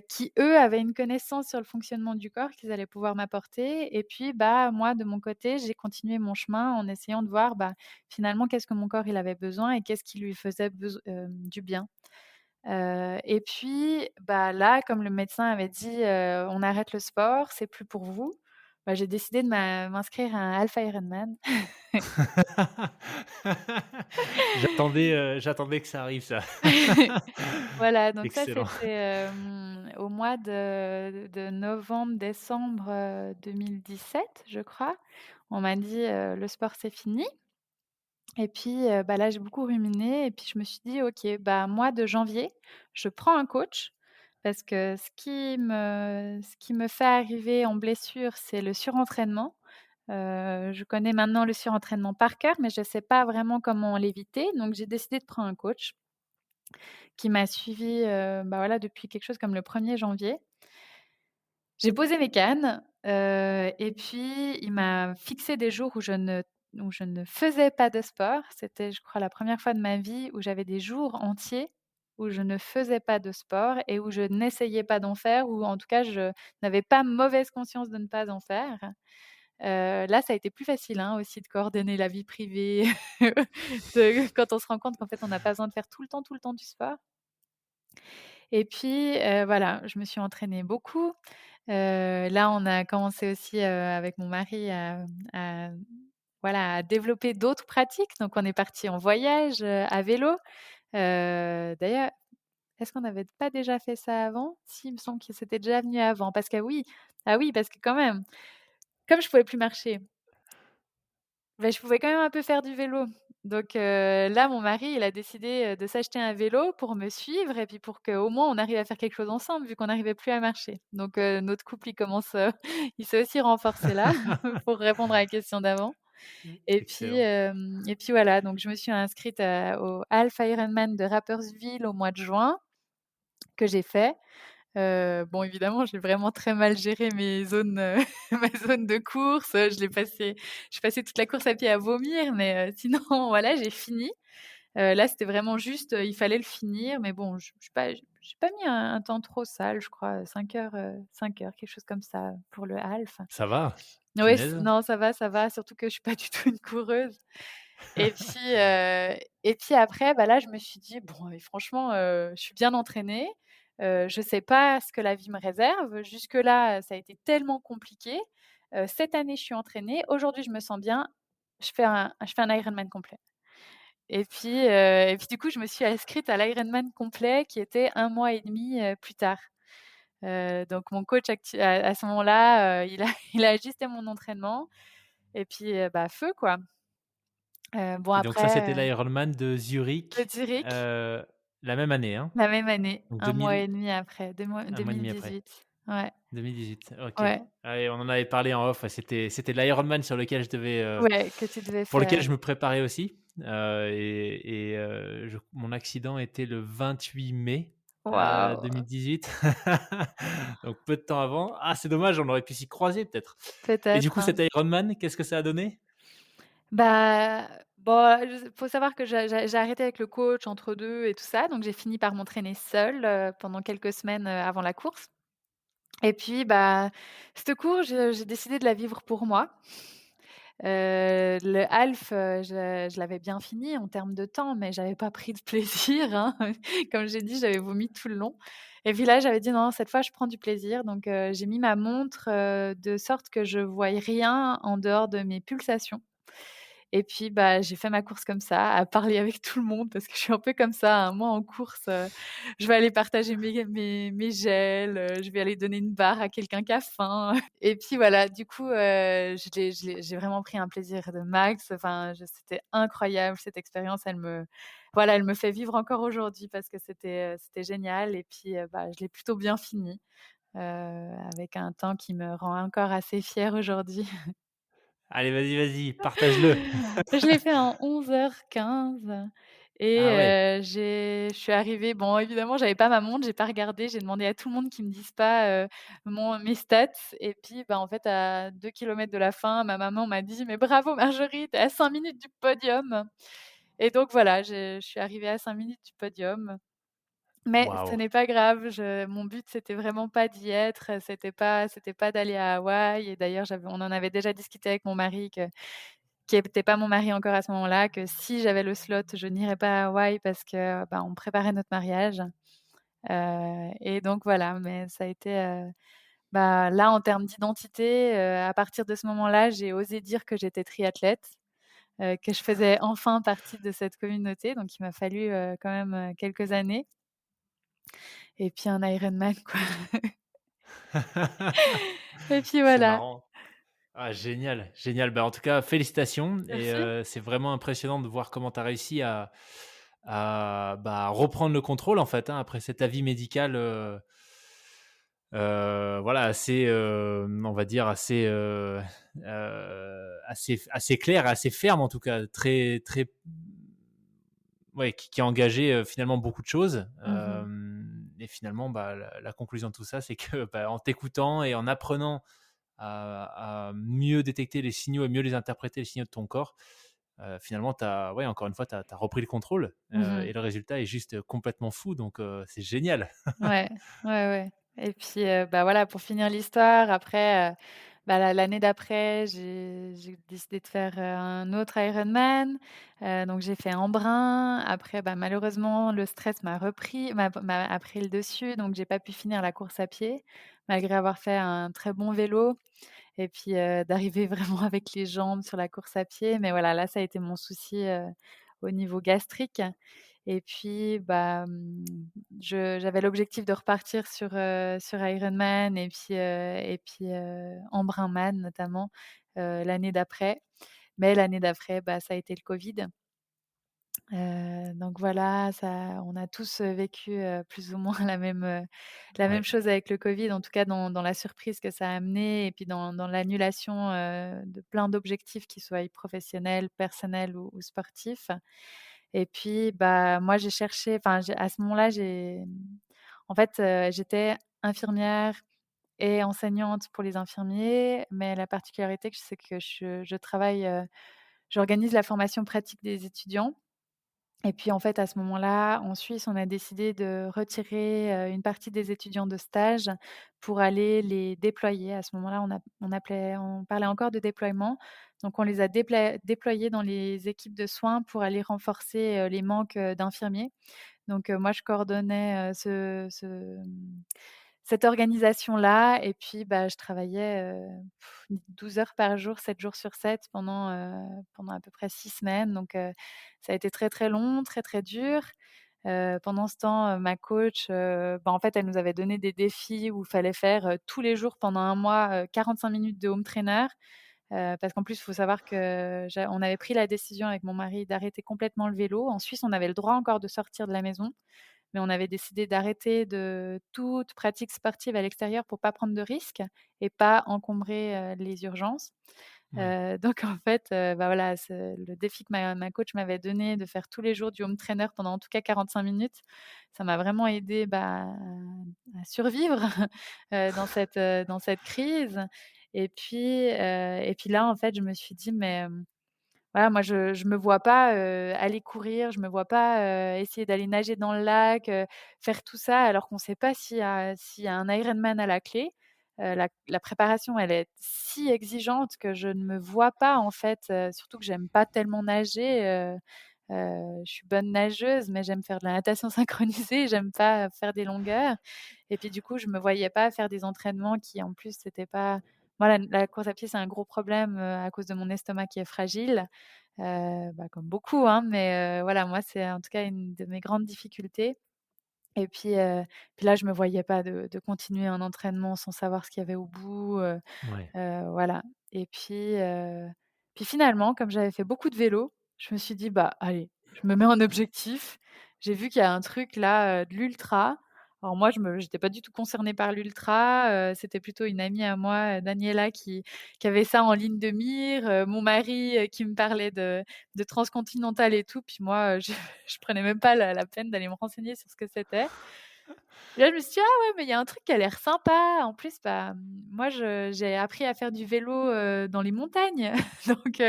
qui eux avaient une connaissance sur le fonctionnement du corps qu'ils allaient pouvoir m'apporter et puis, bah, moi de mon côté, j'ai continué mon chemin en essayant de voir, bah, finalement qu'est-ce que mon corps il avait besoin et qu'est-ce qui lui faisait du bien. Et puis, bah, là, comme le médecin avait dit, «On arrête le sport, c'est plus pour vous», bah, j'ai décidé de m'inscrire à un Alpha Ironman. J'attendais que ça arrive ça. Voilà, donc ça, Excellent. c'était, au mois de novembre-décembre, 2017, je crois. On m'a dit, «Le sport, c'est fini» et puis, bah, là, j'ai beaucoup ruminé et puis je me suis dit: «OK, bah, mois de janvier, je prends un coach» parce que ce qui me fait arriver en blessure, c'est le surentraînement. Je connais maintenant le surentraînement par cœur, mais je ne sais pas vraiment comment l'éviter, donc j'ai décidé de prendre un coach qui m'a suivie, bah, voilà, depuis quelque chose comme le 1er janvier. J'ai posé mes cannes, et puis il m'a fixé des jours où je ne faisais pas de sport. C'était, je crois, la première fois de ma vie où j'avais des jours entiers où je ne faisais pas de sport et où je n'essayais pas d'en faire ou en tout cas, je n'avais pas mauvaise conscience de ne pas en faire. Là, ça a été plus facile, hein, aussi de coordonner la vie privée, de quand on se rend compte qu'en fait, on n'a pas besoin de faire tout le temps du sport. Et puis, voilà, je me suis entraînée beaucoup. Là, on a commencé aussi, avec mon mari à voilà, à développer d'autres pratiques. Donc on est parti en voyage, à vélo. D'ailleurs, est-ce qu'on n'avait pas déjà fait ça avant? Si, il me semble que c'était déjà venu avant parce que oui, ah oui, parce que quand même, comme je pouvais plus marcher, je pouvais quand même un peu faire du vélo. Donc là, mon mari, il a décidé, de s'acheter un vélo pour me suivre et puis pour qu'au moins on arrive à faire quelque chose ensemble vu qu'on n'arrivait plus à marcher. Donc notre couple, il commence, il s'est aussi renforcé là pour répondre à la question d'avant. Excellent. Et puis voilà, donc je me suis inscrite, au Half Ironman de Rapperswil au mois de juin que j'ai fait. Bon évidemment, j'ai vraiment très mal géré mes zones, ma zone de course, j'ai passé toute la course à pied à vomir, mais sinon voilà, j'ai fini. Là, c'était vraiment juste, il fallait le finir, mais bon, je j'ai pas mis un temps trop sale, je crois, 5 heures, quelque chose comme ça, pour le half. Ça va? Ouais, Punaise. non, ça va, surtout que je suis pas du tout une coureuse. Et puis, et puis après, bah, là, je me suis dit: «Bon, franchement, je suis bien entraînée, je sais pas ce que la vie me réserve. Jusque-là, ça a été tellement compliqué. Cette année, je suis entraînée. Aujourd'hui, je me sens bien. Je fais un Ironman complet». Et puis du coup, je me suis inscrite à l'Ironman complet qui était 1 mois et demi plus tard. Donc mon coach à ce moment-là, il a il a ajusté mon entraînement et puis, bah, feu quoi. Bon Et donc ça, c'était après, l'Ironman de de Zurich, Zurich, la même année, hein? la même année, Donc 1 mois 2000, et demi après, 1 mois et demi après, 2018. Ouais, 2018. OK. ouais, Ah et on en avait parlé en off, ouais, c'était l'Ironman sur lequel je devais, ouais, que tu devais pour lequel faire. je me préparais aussi, je mon accident était le 28 mai, Waouh! 2018. Donc peu de temps avant. Ah, c'est dommage, on aurait pu s'y croiser peut-être. Et du Peut-être, coup, hein. cet Ironman, qu'est-ce que ça a donné? Bah, bon, je faut savoir que j'ai arrêté avec le coach entre 2 et tout ça, donc j'ai fini par m'entraîner seule, pendant quelques semaines, avant la course. Et puis, bah, cette course, j'ai décidé de la vivre pour moi. Le half, je l'avais bien fini en termes de temps, mais j'avais pas pris de plaisir, hein. Comme j'ai dit, j'avais vomi tout le long. Et puis là, j'avais dit: «Non, cette fois, je prends du plaisir». Donc j'ai mis ma montre, de sorte que je voyais rien en dehors de mes pulsations. Et puis, bah, j'ai fait ma course comme ça, à parler avec tout le monde parce que je suis un peu comme ça, hein. Moi, en course, je vais aller partager mes gels, je vais aller donner une barre à quelqu'un qui a faim. Et puis voilà, du coup, j'ai vraiment pris un plaisir de max. Enfin, c'était incroyable cette expérience. Elle me fait vivre encore aujourd'hui parce que c'était génial et puis, bah, je l'ai plutôt bien fini, avec un temps qui me rend encore assez fière aujourd'hui. Allez, vas-y, vas-y, partage-le. Je l'ai fait en 11h15 et Ah ouais, je suis arrivée bon, évidemment, j'avais pas ma montre, j'ai pas regardé, j'ai demandé à tout le monde qu'ils me disent pas, mes stats et puis, bah, en fait, à 2 kilomètres de la fin, ma maman m'a dit: «Mais bravo Marjorie, tu es à 5 minutes du podium» et donc voilà, je suis arrivée à 5 minutes du podium. Mais ce waouh! n'est pas grave, je mon but, c'était vraiment pas d'y être, c'était pas d'aller à Hawaï et d'ailleurs, on en avait déjà discuté avec mon mari qui était pas mon mari encore à ce moment-là, que si j'avais le slot, je n'irais pas à Hawaï parce que, bah, on préparait notre mariage, et donc voilà, mais ça a été, bah, là, en termes d'identité, à partir de ce moment-là, j'ai osé dire que j'étais triathlète, que je faisais enfin partie de cette communauté, donc il m'a fallu, quand même, quelques années et puis un Ironman, quoi. Et puis C'est voilà. marrant. Ah génial, génial. Bah, en tout cas, félicitations et Merci. c'est vraiment impressionnant de voir comment tu as réussi à reprendre le contrôle, en fait, hein, après cet avis médical, voilà, assez, on va dire assez clair, assez ferme, en tout cas, très très ouais, qui a engagé, finalement beaucoup de choses, Mmh. et finalement, bah, la conclusion de tout ça, c'est que, bah, en t'écoutant et en apprenant à mieux détecter les signaux et mieux les interpréter, les signaux de ton corps, finalement, ouais, encore une fois, tu as repris le contrôle, Mmh. et le résultat est juste complètement fou, donc c'est génial. Ouais, ouais, ouais et puis, bah, voilà, pour finir l'histoire, après, Bah, l'année d'après, j'ai décidé de faire, un autre Ironman, donc j'ai fait Embrun. Après, bah, malheureusement, le stress m'a pris le dessus, donc j'ai pas pu finir la course à pied, malgré avoir fait un très bon vélo et puis, d'arriver vraiment avec les jambes sur la course à pied. Mais voilà, là, ça a été mon souci, au niveau gastrique et puis, bah, j'avais l'objectif de repartir sur Ironman et puis, Embrunman notamment, l'année d'après. Mais l'année d'après, bah, ça a été le covid. Donc voilà, ça on a tous, vécu, plus ou moins la même Ouais, chose avec le covid, en tout cas dans la surprise que ça a amené et puis dans l'annulation, de plein d'objectifs, qu'ils soient professionnels, personnels ou sportifs. Et puis, bah, moi j'ai cherché enfin j'ai à ce moment-là, en fait, j'étais infirmière et enseignante pour les infirmiers, mais la particularité c'est que je travaille, j'organise la formation pratique des étudiants et puis, en fait, à ce moment-là, en Suisse, on a décidé de retirer, une partie des étudiants de stage pour aller les déployer. À ce moment-là, on parlait encore de déploiement. Donc on les a déployés dans les équipes de soins pour aller renforcer, les manques, d'infirmiers. Donc moi, je coordonnais, cette organisation-là et puis, bah, je travaillais, 12 heures par jour, 7 jours sur 7 pendant à peu près 6 semaines. Donc ça a été très, très long, très, très dur. Pendant ce temps, ma coach, bah, en fait, elle nous avait donné des défis où il fallait faire, tous les jours pendant un mois, 45 minutes de home trainer. Parce qu'en plus, il faut savoir que on avait pris la décision avec mon mari d'arrêter complètement le vélo. En Suisse, on avait le droit encore de sortir de la maison, mais on avait décidé d'arrêter de toute pratique sportive à l'extérieur pour pas prendre de risques et pas encombrer, les urgences. ouais, Donc en fait, bah, voilà, c'est le défi que ma coach m'avait donné de faire tous les jours du home trainer pendant en tout cas 45 minutes. Ça m'a vraiment aidée, bah, à survivre, dans cette crise et puis là, en fait, je me suis dit: «Mais, voilà, moi, je me vois pas, aller courir, je me vois pas, essayer d'aller nager dans le lac, faire tout ça alors qu'on sait pas s'il y a un Ironman à la clé. La préparation, elle est si exigeante que je ne me vois pas, en fait, surtout que j'aime pas tellement nager, je suis bonne nageuse, mais j'aime faire de la natation synchronisée, j'aime pas faire des longueurs et puis, du coup, je me voyais pas faire des entraînements qui, en plus, c'était pas moi, la course à pied, c'est un gros problème, à cause de mon estomac qui est fragile. Bah, comme beaucoup, hein, mais voilà, moi, c'est en tout cas une de mes grandes difficultés et puis là, je me voyais pas de continuer un entraînement sans savoir ce qu'il y avait au bout, ouais. voilà et puis finalement, comme j'avais fait beaucoup de vélo, je me suis dit: «Bah, allez, je me mets un objectif». J'ai vu qu'il y a un truc là, de l'ultra. Alors moi, je j'étais pas du tout concernée par l'ultra, c'était plutôt une amie à moi, Daniela qui avait ça en ligne de mire, mon mari, qui me parlait de transcontinental et tout, puis moi, je prenais même pas la peine d'aller me renseigner sur ce que c'était. Et là, je me suis dit: «Ah ouais, mais il y a un truc qui a l'air sympa». En plus, bah, moi, j'ai appris à faire du vélo, dans les montagnes, donc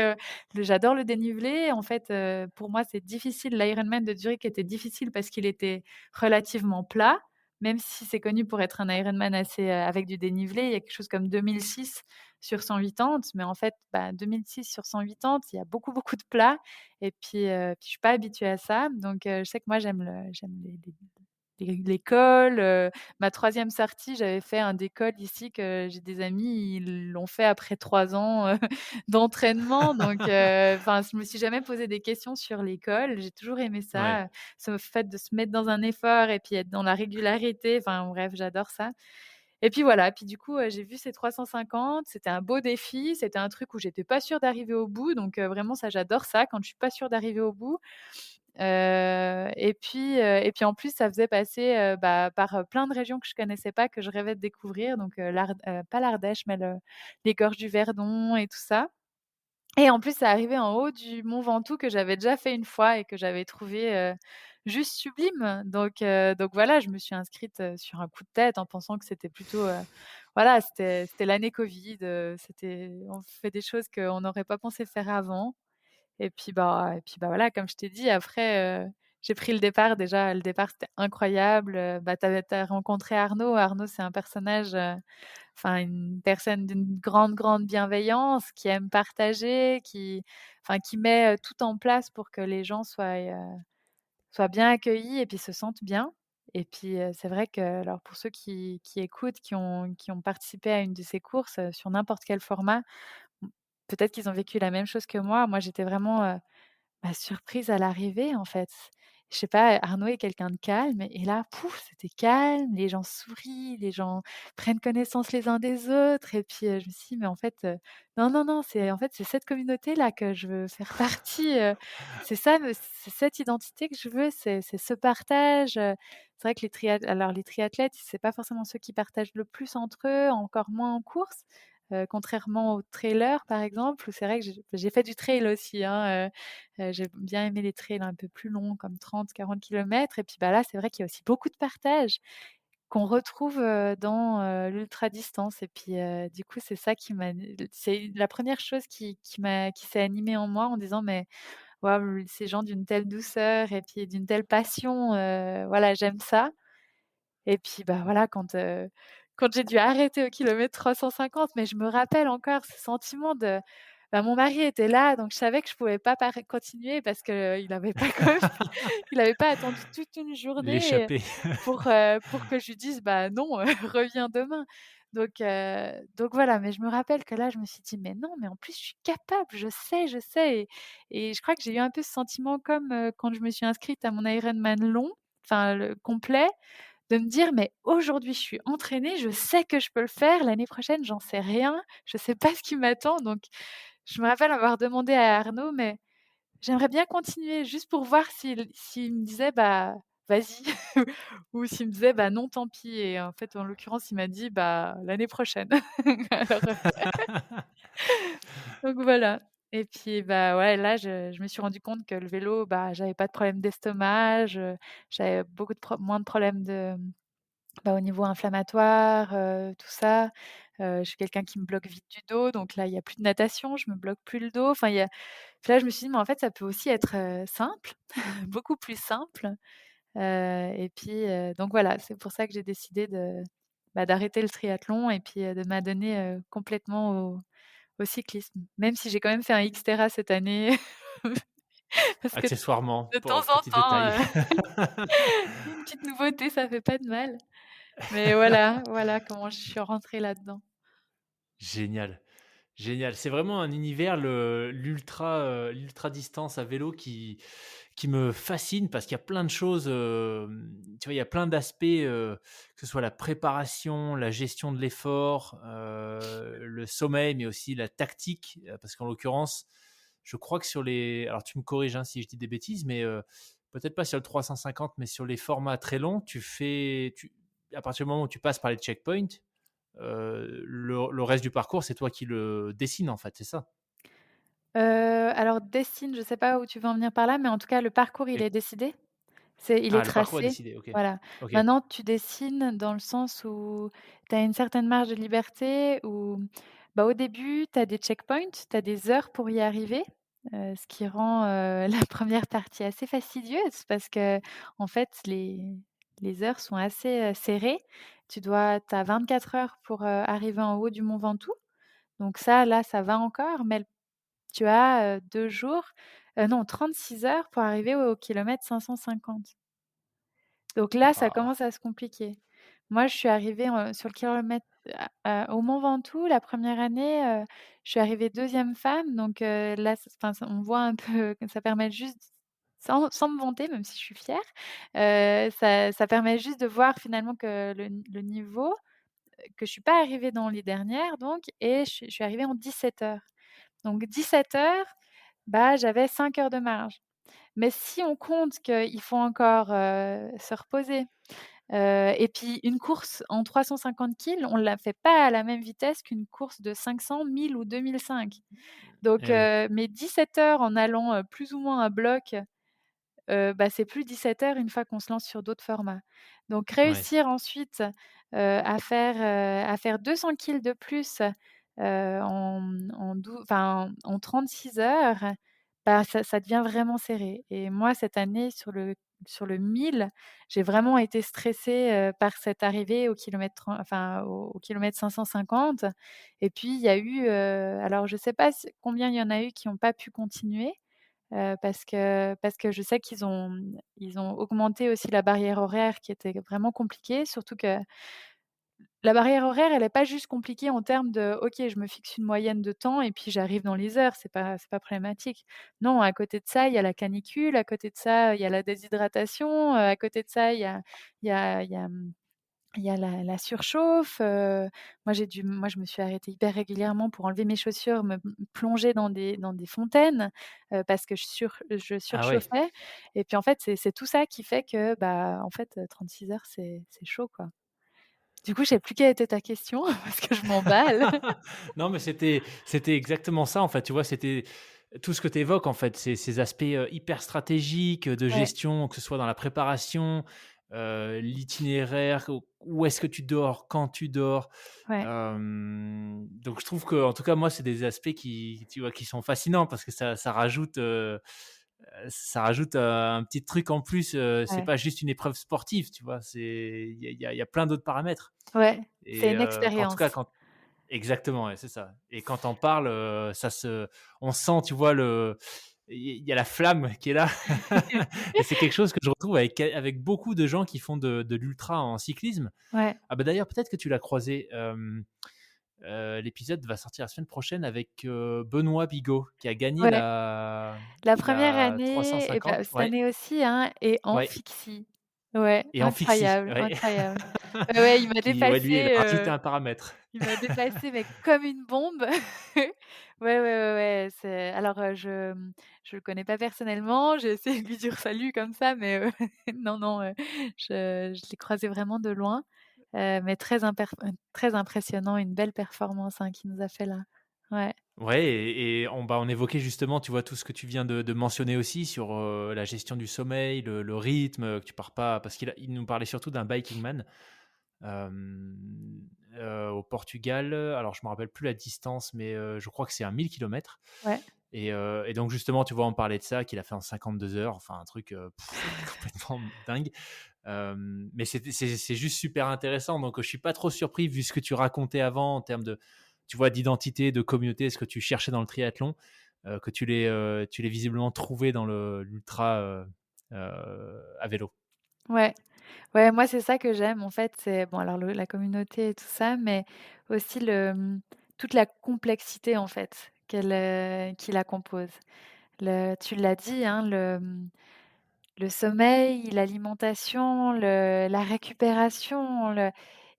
j'adore le dénivelé. En fait, pour moi, c'est difficile. L'Ironman de Zurich était difficile parce qu'il était relativement plat, même si c'est connu pour être un Ironman assez, avec du dénivelé. Il y a quelque chose comme 2006 sur 180, mais en fait, bah, 2006 sur 180, il y a beaucoup, beaucoup de plats et puis je suis pas habituée à ça. Donc je sais que moi, j'aime les cols, ma troisième sortie, j'avais fait un des cols ici que j'ai des amis, ils l'ont fait après 3 ans, d'entraînement donc enfin, je me suis jamais posé des questions sur les cols. J'ai toujours aimé Ouais, ça, ce fait de se mettre dans un effort et puis être dans la régularité, enfin bref, j'adore ça et puis voilà, puis du coup, j'ai vu ces 350, c'était un beau défi, c'était un truc où j'étais pas sûre d'arriver au bout donc vraiment ça, j'adore ça quand je suis pas sûre d'arriver au bout. Et puis en plus, ça faisait passer, bah, par, plein de régions que je connaissais pas, que je rêvais de découvrir, donc pas l'Ardèche, mais les gorges du Verdon et tout ça. Et en plus, ça arrivait en haut du mont Ventoux que j'avais déjà fait une fois et que j'avais trouvé, juste sublime. Donc voilà, je me suis inscrite, sur un coup de tête en pensant que c'était plutôt, voilà, c'était l'année covid, on fait des choses qu'on n'aurait pas pensé faire avant. Et puis, bah, voilà, comme je t'ai dit, après, j'ai pris le départ. Déjà, le départ, c'était incroyable, bah, tu as rencontré Arnaud. Arnaud, c'est un personnage, enfin une personne d'une grande, grande bienveillance, qui aime partager, qui met, tout en place pour que les gens soient bien accueillis et puis se sentent bien. Et puis, c'est vrai que alors pour ceux qui écoutent, qui ont participé à une de ces courses, sur n'importe quel format, mmh, peut-être qu'ils ont vécu la même chose que moi. Moi, j'étais vraiment, surprise à l'arrivée, en fait. Je sais pas, Arnaud est quelqu'un de calme et là, pouf, c'était calme, les gens sourient, les gens prennent connaissance les uns des autres et puis, je me suis dit: «Mais en fait, non, non, non, c'est cette communauté-là que je veux faire partie, c'est cette identité que je veux, c'est ce partage», C'est vrai que les triathlètes, c'est pas forcément ceux qui partagent le plus entre eux, encore moins en course, contrairement aux trailers, par exemple, où c'est vrai que j'ai fait du trail aussi, hein, j'ai bien aimé les trails un peu plus longs comme 30-40 kilomètres et puis, bah, là, c'est vrai qu'il y a aussi beaucoup de partage qu'on retrouve, dans, l'ultra-distance et puis, du coup, c'est la première chose qui s'est animée en moi en disant: «Mais waouh, ces gens d'une telle douceur et puis d'une telle passion, voilà, j'aime ça». Et puis, bah, voilà, quand j'ai dû arrêter au kilomètre 350, mais je me rappelle encore ce sentiment de mon mari était là, donc je savais que je pouvais pas continuer parce qu'il avait pas quand même il avait pas attendu toute une journée, L'échappée. pour que je lui dise: «Bah, non, reviens demain». Donc voilà, mais je me rappelle que là, je me suis dit: «Mais non, mais en plus je suis capable, je sais» et je crois que j'ai eu un peu ce sentiment comme, quand je me suis inscrite à mon Ironman long, enfin le complet, de me dire: «Mais aujourd'hui, je suis entraînée, je sais que je peux le faire. L'année prochaine, j'en sais rien. Je sais pas ce qui m'attend». Donc je me rappelle avoir demandé à Arnaud: «Mais j'aimerais bien continuer», juste pour voir s'il me disait: «Bah, vas-y» ou s'il me disait: «Bah, non, tant pis» et en fait, en l'occurrence, il m'a dit: «Bah, l'année prochaine». Alors, donc voilà et puis, bah, ouais, là, je me suis rendu compte que le vélo, bah, j'avais pas de problème d'estomac, j'avais beaucoup moins de problèmes au niveau inflammatoire, tout ça. Je suis quelqu'un qui me bloque vite du dos, donc là, il y a plus de natation, je me bloque plus le dos. Enfin, il y a puis là, je me suis dit: «Mais en fait, ça peut aussi être, simple, beaucoup plus simple». Et puis, donc voilà, c'est pour ça que j'ai décidé d'arrêter le triathlon et puis, de m'adonner, complètement au cyclisme. Même si j'ai quand même fait un Xterra cette année, parce que Accessoirement, de pour temps un en petit temps, détail. une petite nouveauté, ça fait pas de mal. Mais voilà comment je suis rentrée là-dedans. Génial, génial. C'est vraiment un univers, l'ultra distance à vélo qui me fascine parce qu'il y a plein de choses, tu vois, il y a plein d'aspects, que ce soit la préparation, la gestion de l'effort, le sommeil, mais aussi la tactique, parce qu'en l'occurrence, je crois que sur les alors tu me corriges, hein, si je dis des bêtises, mais, peut-être pas sur le 350, mais sur les formats très longs, à partir du moment où tu passes par les checkpoints, le reste du parcours, c'est toi qui le dessines, en fait, c'est ça? Alors dessine, je sais pas où tu veux en venir par là, mais en tout cas le parcours il Et est décidé. Il est le parcours est tracé, décidé, OK. voilà. OK. Maintenant tu dessines dans le sens où tu as une certaine marge de liberté où, bah, au début tu as des checkpoints, tu as des heures pour y arriver, ce qui rend, la première partie assez fastidieuse parce qu'en fait les heures sont assez, serrées. Tu as 24 heures pour, arriver en haut du mont Ventoux, donc ça, là, ça va encore, mais tu as, 2 jours, non 36 heures pour arriver au kilomètre 550. Donc là, ça Waouh! commence à se compliquer. Moi, je suis arrivée, sur le kilomètre au Mont Ventoux la première année, je suis arrivée deuxième femme donc là, on voit un peu que ça permet juste sans me vanter, même si je suis fière, ça permet juste de voir finalement que le niveau, que je suis pas arrivée dans les dernières donc et je suis arrivée en 17 heures. Donc 17 heures, bah, j'avais 5 heures de marge. Mais si on compte qu'il faut encore, se reposer, et puis une course en 350 kills, on la fait pas à la même vitesse qu'une course de 500, 1000 ou 2005. Donc Eh oui. mes 17 heures en allant, plus ou moins à bloc, bah, c'est plus 17 heures une fois qu'on se lance sur d'autres formats. Donc Ouais. réussir ensuite, à faire 200 kills de plus, en 36 heures, bah, ça devient vraiment serré et moi cette année sur le sur le 1000, j'ai vraiment été stressée, par cette arrivée au kilomètre au kilomètre 550 et puis il y a eu, alors je sais pas combien il y en a eu qui ont pas pu continuer, parce que je sais qu'ils ont augmenté aussi la barrière horaire qui était vraiment compliquée. Surtout que la barrière horaire, elle est pas juste compliquée en termes de: «OK, je me fixe une moyenne de temps et puis j'arrive dans les heures», c'est pas problématique. Non, à côté de ça, il y a la canicule, à côté de ça, il y a la déshydratation, à côté de ça, il y a il y a, mmh, il y a la surchauffe, moi je me suis arrêtée hyper régulièrement pour enlever mes chaussures, me plonger dans des fontaines, parce que je Ah ouais. surchauffais et puis en fait, c'est tout ça qui fait que, bah, en fait, 36 heures, c'est chaud, quoi. Du coup, je sais plus quelle était ta question parce que je m'emballe. Non, mais c'était exactement ça, en fait, tu vois? C'était tout ce que tu évoques, en fait, ces aspects, hyper stratégiques, de Ouais, gestion, que ce soit dans la préparation, l'itinéraire, où est-ce que tu dors, quand tu dors. ouais, Donc je trouve que, en tout cas, moi, c'est des aspects qui, tu vois, qui sont fascinants parce que ça rajoute, un petit truc en plus, c'est ouais, pas juste une épreuve sportive, tu vois? C'est il y a plein d'autres paramètres ouais, c'est et une qu'en tout cas, expérience. quand exactement, ouais, c'est ça et quand tu en parles, on sent, tu vois, il y a la flamme qui est là et c'est quelque chose que je retrouve avec beaucoup de gens qui font de l'ultra en cyclisme. Ouais, Ah bah, d'ailleurs, peut-être que tu l'as croisé, l'épisode va sortir la semaine prochaine avec, Benoît Bigot qui a gagné ouais. La première la année et bah, 350. cette Ouais, année aussi, hein et en ouais fixie. Ouais, et en fixie, incroyable, ouais. incroyable. Ouais, ouais, Qui ouais, lui, il a rajouté un paramètre. il m'a dépassée mais comme une bombe. Ouais, ouais, ouais, ouais, alors, je le connais pas personnellement, j'ai essayé de lui dire salut comme ça, mais, non, non, je l'ai croisé vraiment de loin, mais très impressionnant, une belle performance, hein, qu'il nous a fait là. Ouais, Ouais et on évoquait justement, tu vois, tout ce que tu viens de mentionner aussi sur, la gestion du sommeil, le rythme, que tu pars pas parce il nous parlait surtout d'un biking man, au Portugal, alors je me rappelle plus la distance, mais, je crois que c'est un 1 000 kilomètres ouais, et donc justement, tu vois, on parlait de ça, qu'il a fait en 52 heures, enfin un truc, complètement dingue, mais c'est juste super intéressant donc, je suis pas trop surpris vu ce que tu racontais avant en termes de, tu vois, d'identité, de communauté, ce que tu cherchais dans le triathlon, que tu l'aies visiblement trouvé dans l'ultra, à vélo. ouais. Ouais, moi, c'est ça que j'aime, en fait, c'est bon, alors la communauté et tout ça, mais aussi toute la complexité, en fait, qui la compose. Tu l'as dit, hein, le sommeil, l'alimentation, la récupération,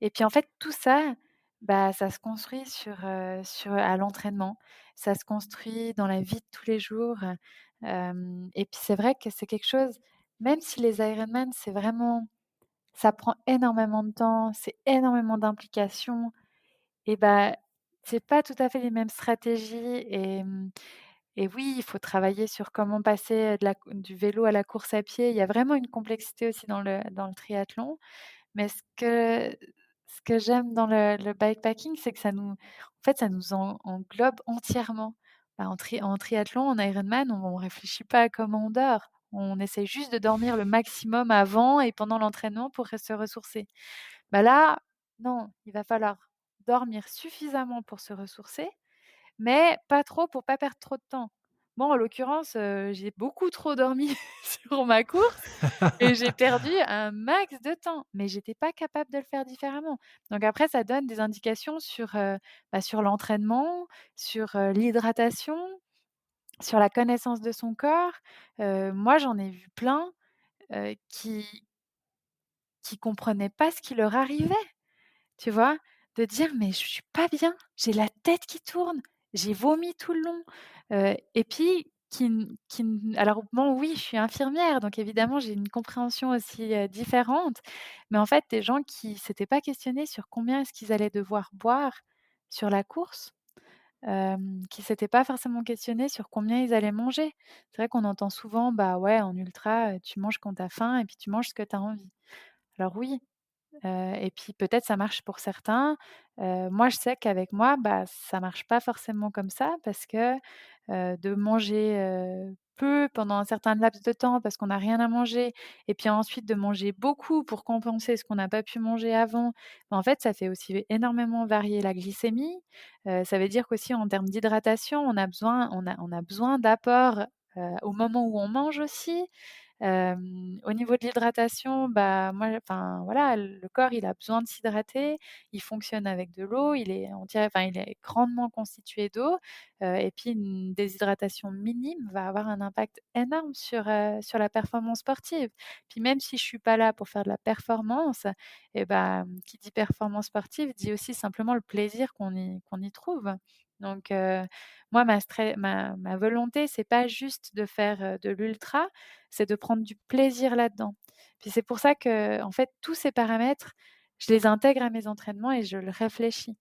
et puis, en fait, tout ça, bah, ça se construit à l'entraînement. Ça se construit dans la vie de tous les jours, et puis, c'est vrai que c'est quelque chose, même si les Ironman, c'est vraiment ça prend énormément de temps, c'est énormément d'implications et bah, c'est pas tout à fait les mêmes stratégies et oui, il faut travailler sur comment passer, du vélo à la course à pied. Il y a vraiment une complexité aussi dans le triathlon, mais ce que j'aime dans le bikepacking, c'est que ça nous englobe entièrement. Bah, en triathlon, en Ironman, on réfléchit pas à comment on dort. On essaie juste de dormir le maximum avant et pendant l'entraînement pour se ressourcer. Bah, là, non, il va falloir dormir suffisamment pour se ressourcer, mais pas trop pour pas perdre trop de temps. Bon, en l'occurrence, j'ai beaucoup trop dormi sur ma course et j'ai perdu un max de temps, mais j'étais pas capable de le faire différemment. Donc après, ça donne des indications sur l'entraînement, sur, l'hydratation, sur la connaissance de son corps. Moi, j'en ai vu plein, qui comprenaient pas ce qui leur arrivait. Tu vois? De dire: «Mais je suis pas bien, j'ai la tête qui tourne, j'ai vomi tout le long», et puis alors bon, oui, je suis infirmière, donc évidemment, j'ai une compréhension aussi, différente, mais en fait, des gens qui s'étaient pas questionnés sur combien est-ce qu'ils allaient devoir boire sur la course, qui s'étaient pas forcément questionnés sur combien ils allaient manger. C'est vrai qu'on entend souvent: «Bah, ouais, en ultra, tu manges quand tu as faim et puis tu manges ce que tu as envie». Alors oui, et puis peut-être ça marche pour certains. Moi je sais qu'avec moi, bah, ça marche pas forcément comme ça parce que, de manger, peu pendant un certain laps de temps parce qu'on n'a rien à manger et puis ensuite de manger beaucoup pour compenser ce qu'on n'a pas pu manger avant, en fait, ça fait aussi énormément varier la glycémie. Ça veut dire qu'aussi en termes d'hydratation, on a besoin d'apports, au moment où on mange aussi. Au niveau de l'hydratation, bah, moi, enfin, voilà, le corps, il a besoin de s'hydrater. Il fonctionne avec de l'eau, il est grandement constitué d'eau, et puis une déshydratation minime va avoir un impact énorme sur la performance sportive. Puis même si je suis pas là pour faire de la performance et bah, qui dit performance sportive dit aussi simplement le plaisir qu'on y trouve. Donc moi ma volonté, c'est pas juste de faire, de l'ultra, c'est de prendre du plaisir là-dedans. Puis c'est pour ça que, en fait, tous ces paramètres, je les intègre à mes entraînements et je le réfléchis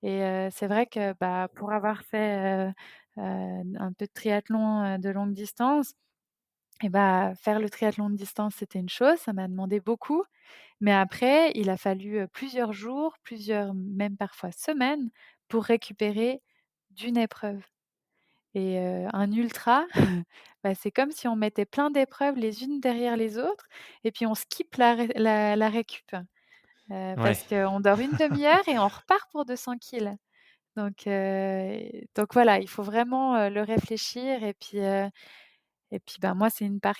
et c'est vrai que, bah, pour avoir fait, un peu de triathlon, de longue distance et bah, faire le triathlon de distance, c'était une chose, ça m'a demandé beaucoup, mais après, il a fallu, plusieurs jours, plusieurs même parfois semaines pour récupérer d'une épreuve. Et un ultra, bah, c'est comme si on mettait plein d'épreuves les unes derrière les autres et puis on skippe la récup, Ouais. parce qu'on dort une demi heure et on repart pour 200 kilogrammes. Donc voilà, il faut vraiment, le réfléchir et puis, bah, moi, c'est une part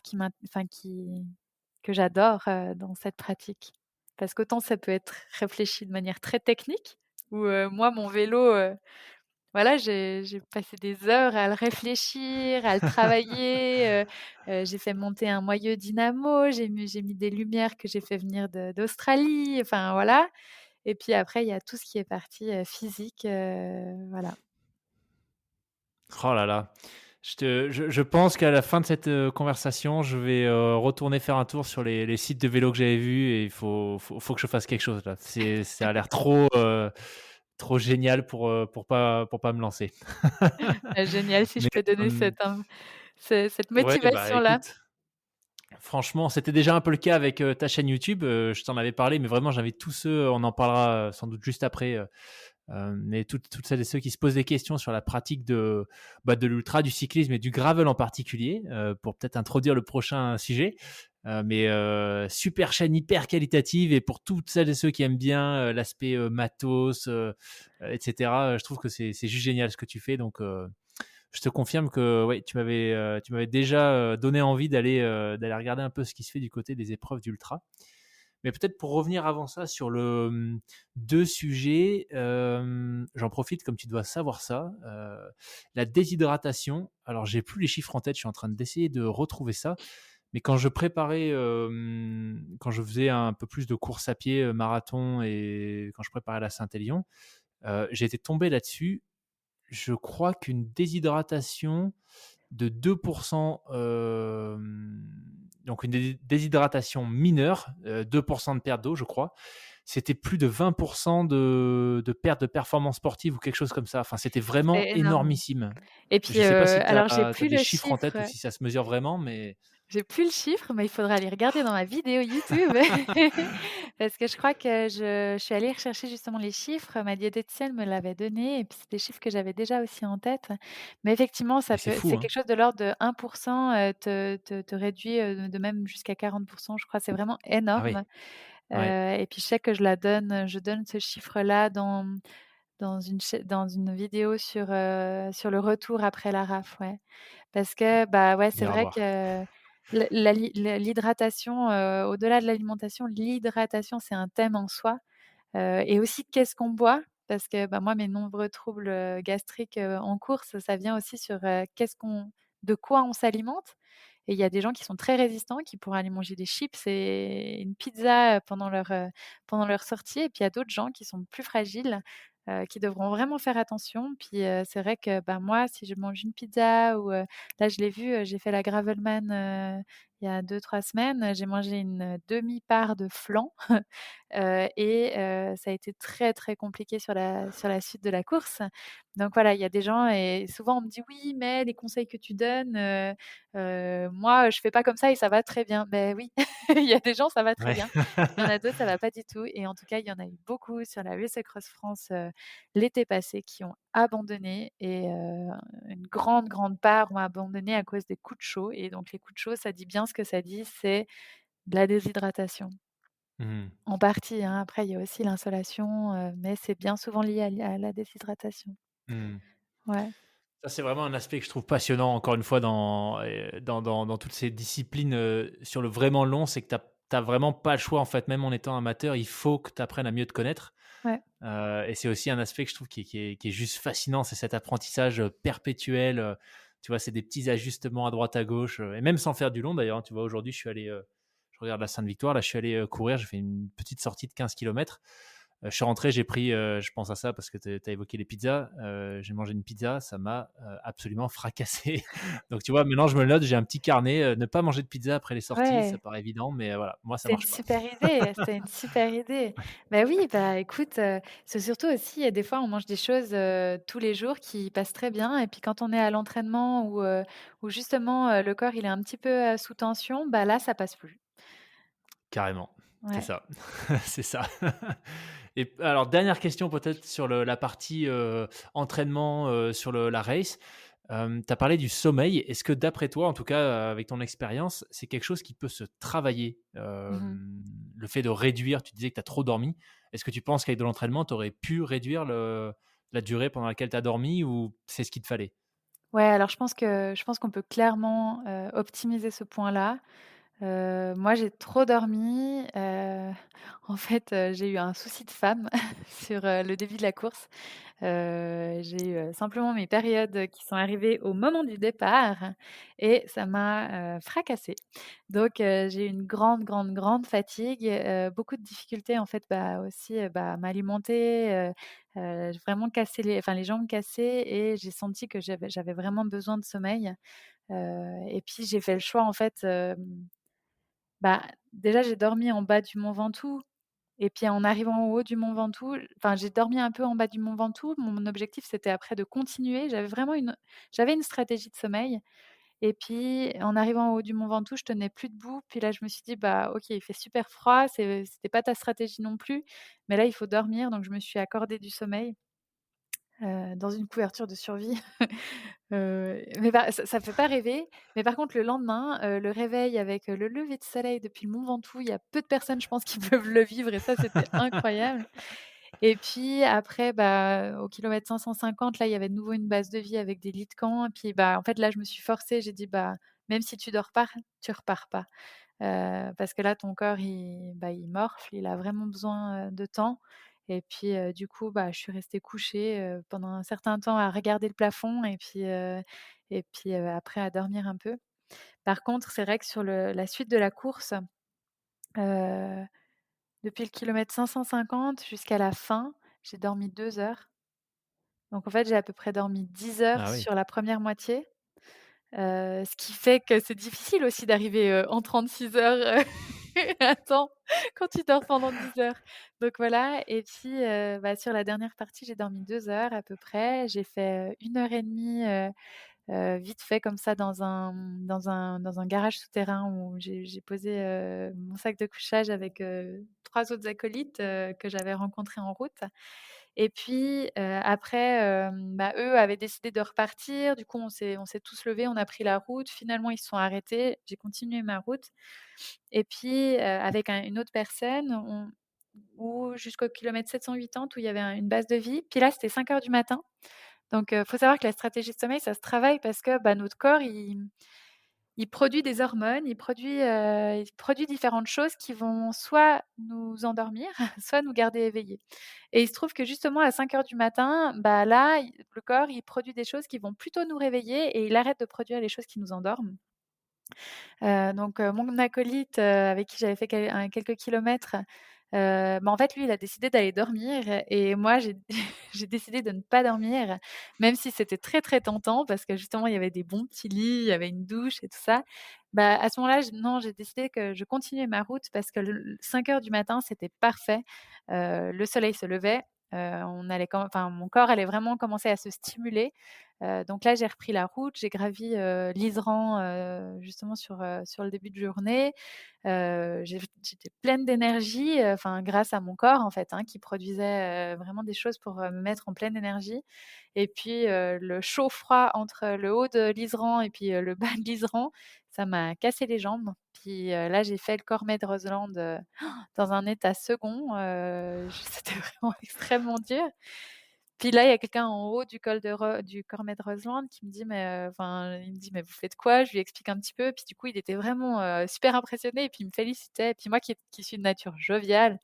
que j'adore, dans cette pratique. Parce qu'autant ça peut être réfléchi de manière très technique où, moi, mon vélo, voilà, j'ai passé des heures à le réfléchir, à le travailler, j'ai fait monter un moyeu dynamo, j'ai mis des lumières que j'ai fait venir d'Australie, enfin voilà et puis après il y a tout ce qui est partie, physique, voilà. Oh là là. Je pense qu'à la fin de cette, conversation, je vais, retourner faire un tour sur les sites de vélo que j'avais vus et il faut que je fasse quelque chose là. Ça a l'air trop génial pour pas me lancer. Génial si Mais, je peux donner hem, cette ouais, bah, motivation-là. écoute, franchement, c'était déjà un peu le cas avec, ta chaîne YouTube, je t'en avais parlé, mais vraiment j'invite tous ceux, on en parlera, sans doute juste après, mais toutes celles et ceux qui se posent des questions sur la pratique de l'ultra, du cyclisme et du gravel en particulier, pour peut-être introduire le prochain sujet. Mais super chaîne hyper qualitative et pour toutes celles et ceux qui aiment bien l'aspect matos, etc. Je trouve que c'est juste génial ce que tu fais. Donc je te confirme que ouais, tu m'avais déjà donné envie d'aller regarder un peu ce qui se fait du côté des épreuves d'ultra. Mais peut-être pour revenir avant ça sur le 2 sujets, j'en profite comme tu dois savoir ça, la déshydratation. Alors j'ai plus les chiffres en tête, je suis en train d'essayer de retrouver ça. Mais quand je préparais, quand je faisais un peu plus de course à pied, marathon et quand je préparais la Saint-Élion, j'étais tombé là-dessus. Je crois qu'une déshydratation de 2 donc une déshydratation mineure, 2 de perte d'eau, je crois. C'était plus de 20 de perte de performance sportive ou quelque chose comme ça. Enfin, c'était vraiment C'est énorme énormissime. et Je puis, sais pas si tu alors as des chiffres en tête ou si ça se mesure vraiment, mais j'ai plus le chiffre, mais il faudra aller regarder dans ma vidéo YouTube parce que je crois que je suis allée rechercher justement les chiffres. Ma diététicienne me l'avait donné et puis c'est des chiffres que j'avais déjà aussi en tête. Mais effectivement, mais c'est fou, c'est hein? quelque chose de l'ordre de 1 te réduit, de même jusqu'à 40 je crois. C'est vraiment Ah oui, énorme, ouais, et puis je sais que je donne ce chiffre-là dans une vidéo sur le retour après la RAF, ouais. Parce que, bah, ouais, c'est j'irai vrai voir. que l'hydratation, au-delà de l'alimentation, l'hydratation, c'est un thème en soi, et aussi qu'est-ce qu'on boit? Parce que, bah, moi, mes nombreux troubles, gastriques, en course, ça vient aussi sur, de quoi on s'alimente et il y a des gens qui sont très résistants, qui pourraient aller manger des chips et une pizza, pendant leur sortie et puis il y a d'autres gens qui sont plus fragiles, qui devront vraiment faire attention. Puis, c'est vrai que, bah, moi, si je mange une pizza ou, là, je l'ai vu, j'ai fait la Gravelman, il y a 2-3 semaines, j'ai mangé une demi-part de flan, ça a été très, très compliqué sur la suite de la course. Donc voilà, il y a des gens et souvent on me dit: «Oui, mais les conseils que tu donnes, moi, je fais pas comme ça et ça va très bien». Beh oui, il y a des gens, ça va très Ouais. bien. Il y en a d'autres, ça va pas du tout et en tout cas, il y en a eu beaucoup sur la Race Across France, l'été passé qui ont abandonné une grande, grande part ont abandonné à cause des coups de chaud et donc les coups de chaud, ça dit bien ce que ça dit, c'est de la déshydratation. Mmh. En partie, hein, après il y a aussi l'insolation, mais c'est bien souvent lié à la déshydratation. Mmh. Ouais, Ça, c'est vraiment un aspect que je trouve passionnant, encore une fois, dans toutes ces disciplines, sur le vraiment long, c'est que tu as vraiment pas le choix, en fait. Même en étant amateur, il faut que tu apprennes à mieux te connaître, ouais, et c'est aussi un aspect que je trouve qui est juste fascinant, c'est cet apprentissage, perpétuel, tu vois? C'est des petits ajustements à droite, à gauche, et même sans faire du long d'ailleurs, hein. Tu vois? Aujourd'hui, je suis allé, je regarde la Sainte-Victoire, là, je suis allé, courir, j'ai fait une petite sortie de 15 kilomètres. Je suis rentré, j'ai pris, je pense à ça parce que tu as évoqué les pizzas, j'ai mangé une pizza, ça m'a, absolument fracassé. Donc tu vois, maintenant je me le note, j'ai un petit carnet, ne pas manger de pizza après les sorties, ça ouais, paraît évident, mais voilà, moi ça c'est une marche pas. super idée, c'est une super idée. Bah oui, bah écoute, c'est surtout aussi, des fois on mange des choses, tous les jours qui passent très bien et puis quand on est à l'entraînement où justement, le corps il est un petit peu, sous tension, bah là ça passe plus. Carrément, c'est Ouais. ça, c'est ça. Et alors dernière question peut-être sur la partie, entraînement, sur la race. Tu as parlé du sommeil. Est-ce que d'après toi, en tout cas, avec ton expérience, c'est quelque chose qui peut se travailler? Mmh. Le fait de réduire, tu disais que tu as trop dormi. Est-ce que tu penses qu'avec de l'entraînement, tu aurais pu réduire la durée pendant laquelle tu as dormi ou c'est ce qu'il te fallait? Ouais, alors je pense qu'on peut clairement, optimiser ce point-là. Moi, j'ai trop dormi, en fait, j'ai eu un souci de femme sur, le début de la course. J'ai eu, simplement mes périodes qui sont arrivées au moment du départ et ça m'a, fracassée. Donc j'ai eu une grande, grande, grande fatigue, beaucoup de difficultés en fait, bah, aussi, à m'alimenter, j'ai vraiment cassé les jambes cassées et j'ai senti que j'avais vraiment besoin de sommeil, et puis j'ai fait le choix en fait, bah, déjà j'ai dormi en bas du mont Ventoux et puis en arrivant en haut du mont Ventoux, enfin j'ai dormi un peu en bas du mont Ventoux. Mon objectif c'était après de continuer. J'avais une stratégie de sommeil et puis en arrivant en haut du mont Ventoux, je tenais plus debout. Puis là je me suis dit: «Bah OK, il fait super froid, c'était pas ta stratégie non plus, mais là il faut dormir», donc je me suis accordé du sommeil, dans une couverture de survie. Mais bah, ça fait pas rêver, mais par contre le lendemain, le réveil avec, le lever de soleil depuis le mont Ventoux, il y a peu de personnes je pense qui peuvent le vivre et ça c'était incroyable. Et puis après, bah, au kilomètre 550 là, il y avait de nouveau une base de vie avec des lits de camp et puis, bah, en fait là je me suis forcée, j'ai dit: «Bah, même si tu dors pas, tu repars pas». Parce que là, ton corps, il morfle, il a vraiment besoin, de temps et puis, du coup, bah, je suis restée couchée, pendant un certain temps à regarder le plafond et puis, après à dormir un peu. Par contre, c'est vrai que sur la suite de la course, heu, depuis le kilomètre 550 jusqu'à la fin, j'ai dormi 2 heures. Donc en fait, j'ai à peu près dormi 10 heures Ah oui. sur la première moitié. Ce qui fait que c'est difficile aussi d'arriver, en 36 heures, à temps quand tu dors pendant 10 heures. Donc voilà et puis, bah, sur la dernière partie, j'ai dormi 2 heures à peu près. J'ai fait, 1 heure et demie, vite fait comme ça dans un garage souterrain où j'ai posé, mon sac de couchage avec, 3 autres acolytes, que j'avais rencontrés en route. Et puis, après, bah, eux avaient décidé de repartir. Du coup, on s'est tous levés, on a pris la route. Finalement, ils se sont arrêtés. J'ai continué ma route et puis, avec une autre personne, jusqu'au kilomètre 780 où il y avait une base de vie. Puis là, c'était 5 heures du matin. Donc, faut savoir que la stratégie de sommeil, ça se travaille parce que, bah, notre corps, il produit des hormones, il produit différentes choses qui vont soit nous endormir, soit nous garder éveillés. Et il se trouve que justement à 5 heures du matin, bah, là, le corps, il produit des choses qui vont plutôt nous réveiller et il arrête de produire les choses qui nous endorment. Donc mon acolyte, avec qui j'avais fait quelques kilomètres, Bah, en fait, lui, il a décidé d'aller dormir et moi, j'ai j'ai décidé de ne pas dormir, même si c'était très, très tentant parce que justement, il y avait des bons petits lits, il y avait une douche et tout ça. Bah, à ce moment-là, non, j'ai décidé que je continuais ma route parce que le 5 heures du matin, c'était parfait. Le soleil se levait, on allait enfin, mon corps allait vraiment commencer à se stimuler. Donc là, j'ai repris la route, j'ai gravi, l'Isran, justement sur le début de journée. J'étais pleine d'énergie, enfin grâce à mon corps en fait, hein, qui produisait, vraiment des choses pour, me mettre en pleine énergie et puis, le chaud-froid entre le haut de l'Isran et puis, le bas de l'Isran, ça m'a cassé les jambes. Puis, là, j'ai fait le Cormet de Roseland, dans un état second, c'était vraiment extrêmement dur. Puis là, il y a quelqu'un en haut du Cormet de Roseland qui me dit: «Mais, enfin», il me dit: «Mais vous faites quoi?» Je lui explique un petit peu, puis du coup, il était vraiment, super impressionné et puis il me félicitait. Et puis moi qui suis de nature joviale,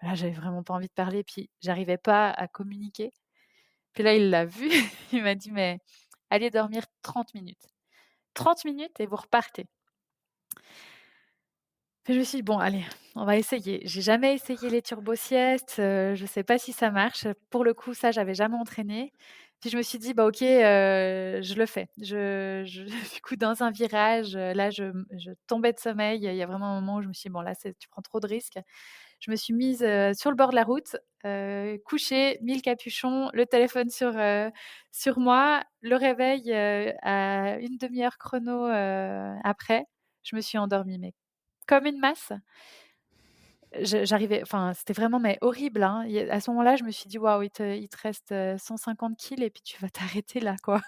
là, j'avais vraiment pas envie de parler, puis j'arrivais pas à communiquer. Puis là, il l'a vu, il m'a dit: «Mais allez dormir 30 minutes. 30 minutes et vous repartez». Puis je me suis dit: «Bon allez, on va essayer». J'ai jamais essayé les turbo-siestes, je sais pas si ça marche. Pour le coup, ça, j'avais jamais entraîné. Puis je me suis dit: «Bah OK, je le fais». Je du coup, dans un virage, là, je tombais de sommeil. Il y a vraiment un moment où je me suis dit: «Bon là, c'est tu prends trop de risques». Je me suis mise, sur le bord de la route, couchée, mis le capuchon, le téléphone sur moi, le réveil, à une demi heure chrono, après, je me suis endormie, mais comme une masse. J'arrivais enfin, c'était vraiment mais horrible, hein. Il y a À ce moment-là, je me suis dit: «Waouh, il te reste, 150 kilogrammes et puis tu vas t'arrêter là, quoi».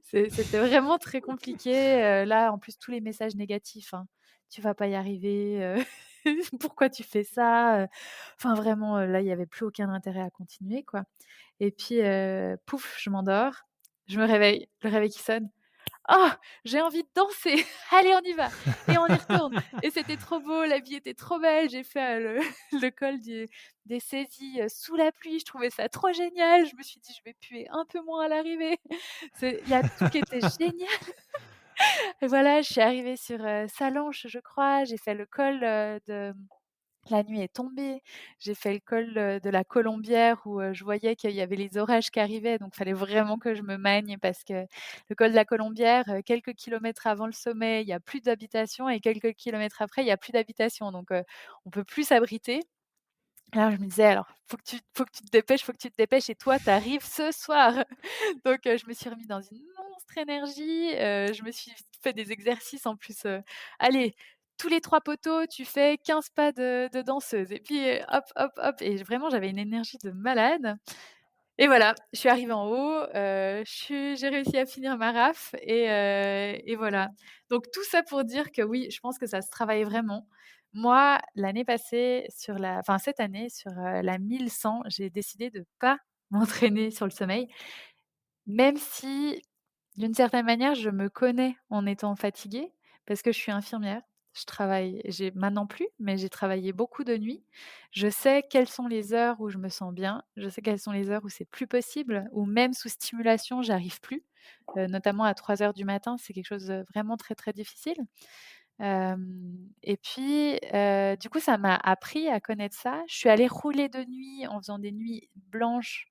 C'était vraiment très compliqué, là, en plus, tous les messages négatifs, hein. «Tu vas pas y arriver, pourquoi tu fais ça?» Enfin vraiment, là, il y avait plus aucun intérêt à continuer, quoi et puis, pouf, je m'endors, je me réveille, le réveil qui sonne. «Oh, j'ai envie de danser, allez on y va et on y retourne» et c'était trop beau, la vie était trop belle. J'ai fait, le le col des saisies, sous la pluie, je trouvais ça trop génial. Je me suis dit: «Je vais puer un peu moins à l'arrivée». Il y a tout qui était génial et voilà, je suis arrivée sur, Sallanches, je crois. J'ai fait le col, de la nuit est tombée. J'ai fait le col, de la Colombière où, je voyais qu'il y avait les orages qui arrivaient, donc il fallait vraiment que je me magne parce que le col de la Colombière, quelques kilomètres avant le sommet, il y a plus d'habitations et quelques kilomètres après, il y a plus d'habitations, donc on peut plus s'abriter. Alors je me disais: «Alors, faut que tu te dépêches, faut que tu te dépêches et toi, tu arrives ce soir». Donc je me suis remise dans une monstre énergie, je me suis fait des exercices en plus, allez, tous les 3 poteaux, tu fais 15 pas de danseuse et puis, hop, hop, hop et vraiment j'avais une énergie de malade et voilà, je suis arrivée en haut, j'ai réussi à finir ma raf et voilà. Donc tout ça pour dire que oui, je pense que ça se travaille vraiment. Moi, l'année passée enfin cette année sur, la 1100, j'ai décidé de pas m'entraîner sur le sommeil, même si d'une certaine manière, je me connais en étant fatiguée parce que je suis infirmière. J'ai maintenant plus, mais j'ai travaillé beaucoup de nuits. Je sais quelles sont les heures où je me sens bien. Je sais quelles sont les heures où c'est plus possible, ou même sous stimulation, j'arrive plus. Notamment à 3 heures du matin, c'est quelque chose de vraiment très, très difficile. Et puis, du coup, ça m'a appris à connaître ça. Je suis allée rouler de nuit en faisant des nuits blanches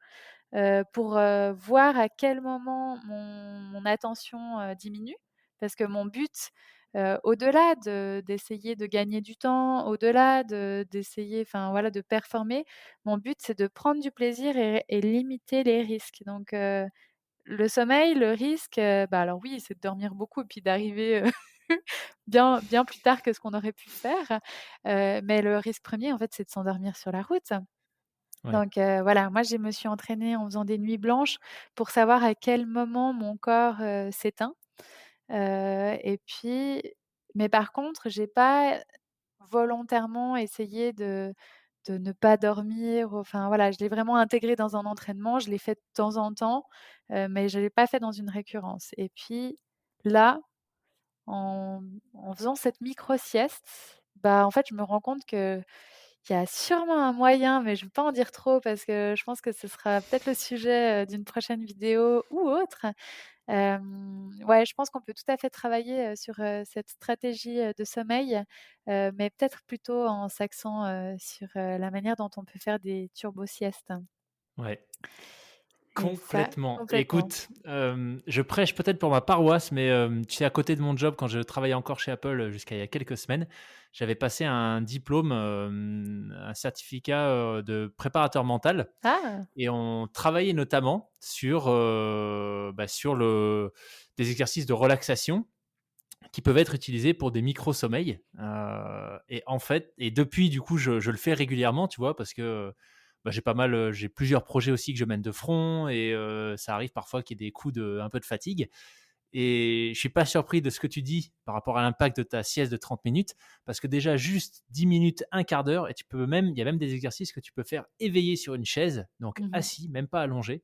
pour, voir à quel moment mon attention, diminue. Parce que mon but, au-delà d'essayer de gagner du temps, au-delà d'essayer, enfin voilà, de performer, mon but c'est de prendre du plaisir et limiter les risques. Donc, le sommeil, le risque, bah, alors oui, c'est de dormir beaucoup et puis d'arriver, bien bien plus tard que ce qu'on aurait pu faire, mais le risque premier en fait, c'est de s'endormir sur la route. Ouais. Donc voilà, moi je me suis entraînée en faisant des nuits blanches pour savoir à quel moment mon corps, s'éteint, et puis mais par contre, j'ai pas volontairement essayé de ne pas dormir, enfin voilà, je l'ai vraiment intégré dans un entraînement, je l'ai fait de temps en temps, mais je l'ai pas fait dans une récurrence et puis là, en faisant cette micro sieste, bah, en fait, je me rends compte qu'il Il y a sûrement un moyen, mais je ne veux pas en dire trop parce que je pense que ce sera peut-être le sujet, d'une prochaine vidéo ou autre. Ouais, je pense qu'on peut tout à fait travailler, sur, cette stratégie, de sommeil, mais peut-être plutôt en s'axant, sur, la manière dont on peut faire des turbo-siestes Ouais. et ça Complètement. complètement. Écoute, je prêche peut-être pour ma paroisse, mais tu sais, à côté de mon job, quand je travaillais encore chez Apple, jusqu'à il y a quelques semaines, j'avais passé un diplôme, un certificat, de préparateur mental Ah! et on travaillait notamment sur, sur le des exercices de relaxation qui peuvent être utilisés pour des micro-sommeils, et en fait et depuis du coup je le fais régulièrement, tu vois? Parce que, j'ai pas mal, j'ai plusieurs projets aussi que je mène de front et ça arrive parfois qu'il y ait des coups de un peu de fatigue et je suis pas surpris de ce que tu dis par rapport à l'impact de ta sieste de 30 minutes parce que déjà juste 10 minutes, un quart d'heure et tu peux même il y a même des exercices que tu peux faire éveillé sur une chaise, donc Mmh. assis, même pas allongé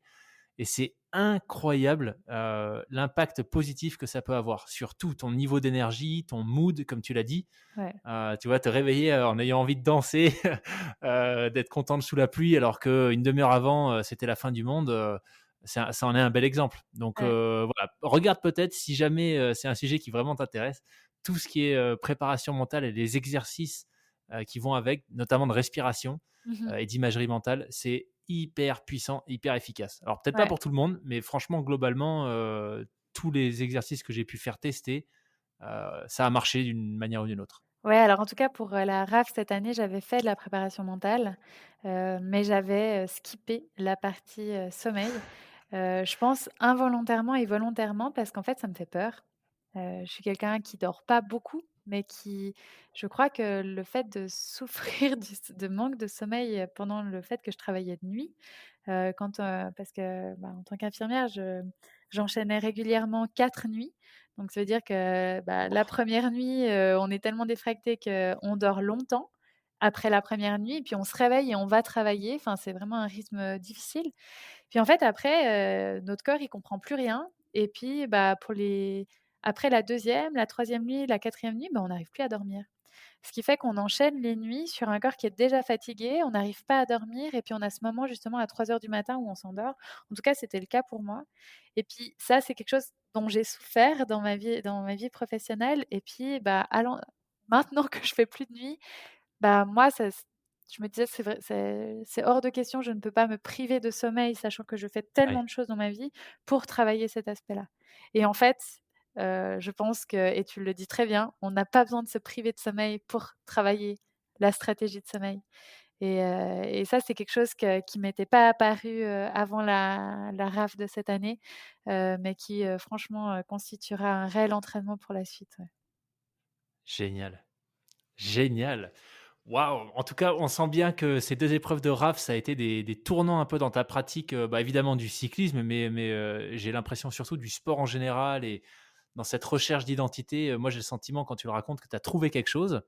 et c'est incroyable, l'impact positif que ça peut avoir sur tout ton niveau d'énergie, ton mood, comme tu l'as dit. Ouais. Tu vois, te réveiller, en ayant envie de danser, d'être contente sous la pluie alors qu'une demi-heure avant, c'était la fin du monde, ça en est un bel exemple. Donc Ouais. voilà, regarde peut-être si jamais, c'est un sujet qui vraiment t'intéresse, tout ce qui est, préparation mentale et les exercices, qui vont avec, notamment de respiration, Mmh. et d'imagerie mentale, c'est hyper puissant, hyper efficace. Alors peut-être pas Ouais. pour tout le monde, mais franchement globalement, tous les exercices que j'ai pu faire tester, ça a marché d'une manière ou d'une autre. Ouais, alors en tout cas pour, la RAF cette année, j'avais fait de la préparation mentale, mais j'avais, skippé la partie, sommeil. Je pense involontairement et volontairement parce qu'en fait ça me fait peur. Je suis quelqu'un qui dort pas beaucoup, mais qui je crois que le fait de souffrir de manque de sommeil, pendant le fait que je travaillais de nuit, parce que, bah, en tant qu'infirmière, j'enchaînais régulièrement 4 nuits. Donc ça veut dire que, bah, la première nuit, on est tellement défracté qu'on dort longtemps après la première nuit et puis on se réveille et on va travailler. Enfin, c'est vraiment un rythme, difficile. Puis en fait après, notre corps il comprend plus rien et puis, bah, après la deuxième, la troisième nuit, la quatrième nuit, bah, on n'arrive plus à dormir. Ce qui fait qu'on enchaîne les nuits sur un corps qui est déjà fatigué, on n'arrive pas à dormir et puis on a ce moment justement à 3 heures du matin où on s'endort. En tout cas, c'était le cas pour moi et puis ça, c'est quelque chose dont j'ai souffert dans ma vie professionnelle et puis, bah, allant maintenant que je fais plus de nuit, bah, moi, ça s je me disais: «C'est vrai, c'est hors de question, je ne peux pas me priver de sommeil, sachant que je fais tellement Ouais. de choses dans ma vie pour travailler cet aspect-là» et en fait, je pense que et tu le dis très bien, on n'a pas besoin de se priver de sommeil pour travailler la stratégie de sommeil et ça, c'est quelque chose qui m'était pas apparu, avant la RAF de cette année, mais qui, franchement, constituera un réel entraînement pour la suite, ouais. Génial, génial. Waouh! En tout cas, on sent bien que ces 2 épreuves de RAF, ça a été des tournants un peu dans ta pratique, évidemment du cyclisme, mais j'ai l'impression surtout du sport en général et dans cette recherche d'identité, moi j'ai le sentiment quand tu le racontes que tu as trouvé quelque chose.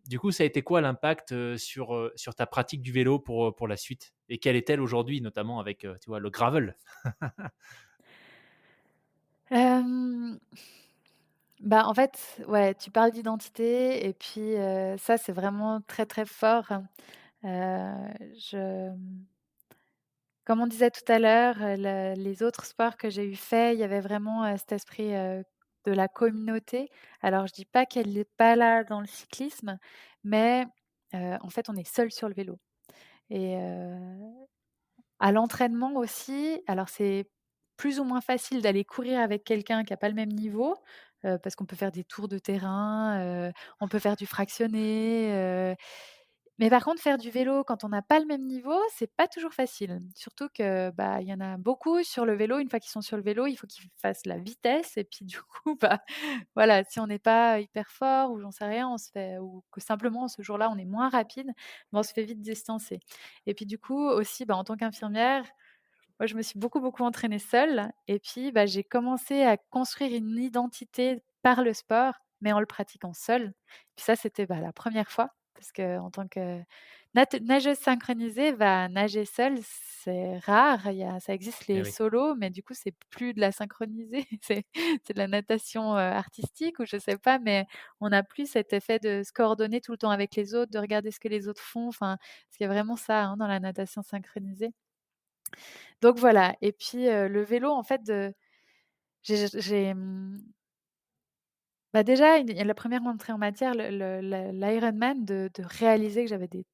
Du coup, ça a été quoi l'impact, sur ta pratique du vélo pour la suite? Et quelle est-elle aujourd'hui, notamment avec, tu vois, le gravel? Hem, Bah, en fait, ouais, tu parles d'identité et puis, ça, c'est vraiment très, très fort. Je Comme on disait tout à l'heure, le les autres sports que j'ai eu fait, il y avait vraiment, cet esprit, de la communauté. Alors je dis pas qu'elle est pas là dans le cyclisme, mais, en fait, on est seul sur le vélo et à l'entraînement aussi, alors c'est plus ou moins facile d'aller courir avec quelqu'un qui a pas le même niveau, parce qu'on peut faire des tours de terrain, on peut faire du fractionné, mais par contre faire du vélo quand on n'a pas le même niveau, c'est pas toujours facile. Surtout que, bah, il y en a beaucoup sur le vélo, une fois qu'ils sont sur le vélo, il faut qu'ils fassent la vitesse et puis du coup, bah, voilà, si on n'est pas hyper fort ou j'en sais rien, on se fait ou que simplement ce jour-là on est moins rapide, bah, on se fait vite distancer. Et puis du coup aussi, bah, en tant qu'infirmière, moi je me suis beaucoup, beaucoup entraînée seule et puis, bah, j'ai commencé à construire une identité par le sport, mais en le pratiquant seule. Puis ça, c'était, bah, la première fois. parce qu'en tant que nageuse synchronisée, bah, nager seule, c'est rare. Ça existe Eh les oui. solos, mais du coup, c'est plus de la synchronisée, c'est de la natation, artistique ou je sais pas, mais on n'a plus cet effet de se coordonner tout le temps avec les autres, de regarder ce que les autres font, enfin, parce qu'il y a vraiment ça, hein, dans la natation synchronisée. Donc voilà et puis, le vélo en fait j'ai, bah, déjà la première entrée en matière, l'Ironman de réaliser que j'avais des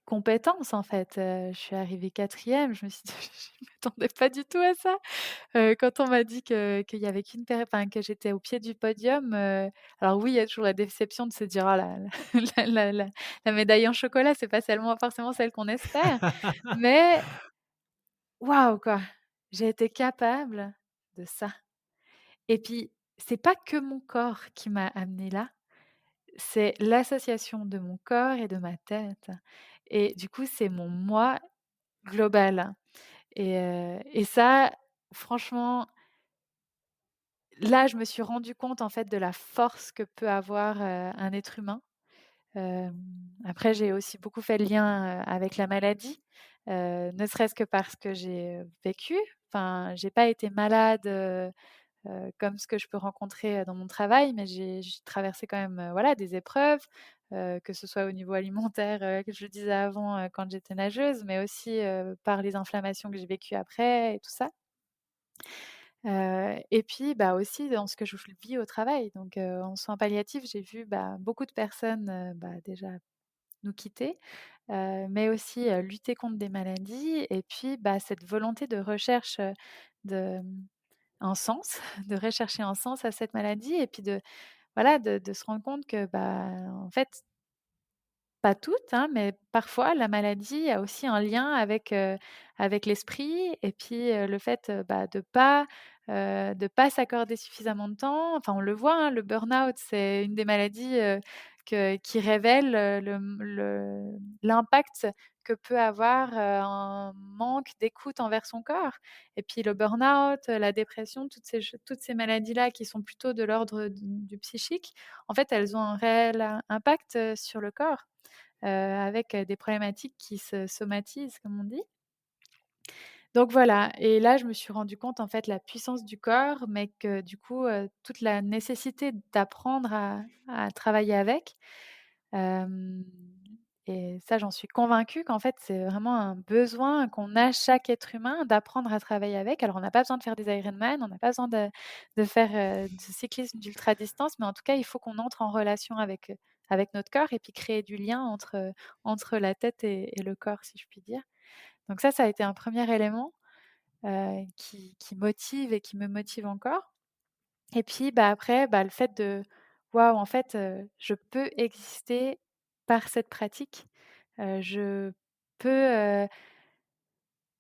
compétences en fait, je suis arrivée 4e, je me suis dit: «Je m'attendais pas du tout à ça». Quand on m'a dit qu'il y avait qu'une enfin que j'étais au pied du podium, alors oui, il y a toujours la déception de se dire: «Oh la médaille en chocolat, c'est pas seulement forcément celle qu'on espère». Mais waouh quoi! J'ai été capable de ça et puis c'est pas que mon corps qui m'a amenée là, c'est l'association de mon corps et de ma tête et du coup, c'est mon moi global et ça, franchement, là, je me suis rendu compte, en fait, de la force que peut avoir, un être humain. Hem, Après, j'ai aussi beaucoup fait le lien, avec la maladie, ne serait-ce que parce que j'ai, vécu. Enfin, j'ai pas été malade, comme ce que je peux rencontrer, dans mon travail, mais j'ai traversé quand même, voilà, des épreuves, que ce soit au niveau alimentaire, que je le disais avant, quand j'étais nageuse, mais aussi, par les inflammations que j'ai vécues après et tout ça. Et puis, bah, aussi dans ce que je vis au travail. Donc, en soins palliatifs, j'ai vu, bah, beaucoup de personnes, bah, déjà nous quitter, mais aussi, lutter contre des maladies et puis, bah, cette volonté de recherche, de, un sens, de rechercher un sens à cette maladie et puis de voilà, de se rendre compte que, bah, en fait, pas toutes, hein, mais parfois la maladie a aussi un lien avec l'esprit et puis, le fait, bah, de pas s'accorder suffisamment de temps. Enfin, on le voit, hein, le burn-out, c'est une des maladies, qui révèle, l'impact que peut avoir, un manque d'écoute envers son corps et puis le burn-out, la dépression, toutes ces maladies-là qui sont plutôt de l'ordre du psychique, en fait, elles ont un réel impact, sur le corps avec, des problématiques qui se somatisent, comme on dit. Donc voilà et là, je me suis rendu compte, en fait, la puissance du corps, mais que du coup, toute la nécessité d'apprendre à travailler avec. Hem Et ça, j'en suis convaincue qu'en fait, c'est vraiment un besoin qu'on a chaque être humain d'apprendre à travailler avec. Alors on n'a pas besoin de faire des Ironman, on n'a pas besoin de faire, du cyclisme d'ultra distance, mais en tout cas, il faut qu'on entre en relation avec notre corps et puis créer du lien entre la tête et le corps, si je puis dire. Donc ça a été un premier élément, qui motive et qui me motive encore. Et puis, bah, après, bah, le fait de: «Waouh, en fait, je peux exister par cette pratique». Je peux,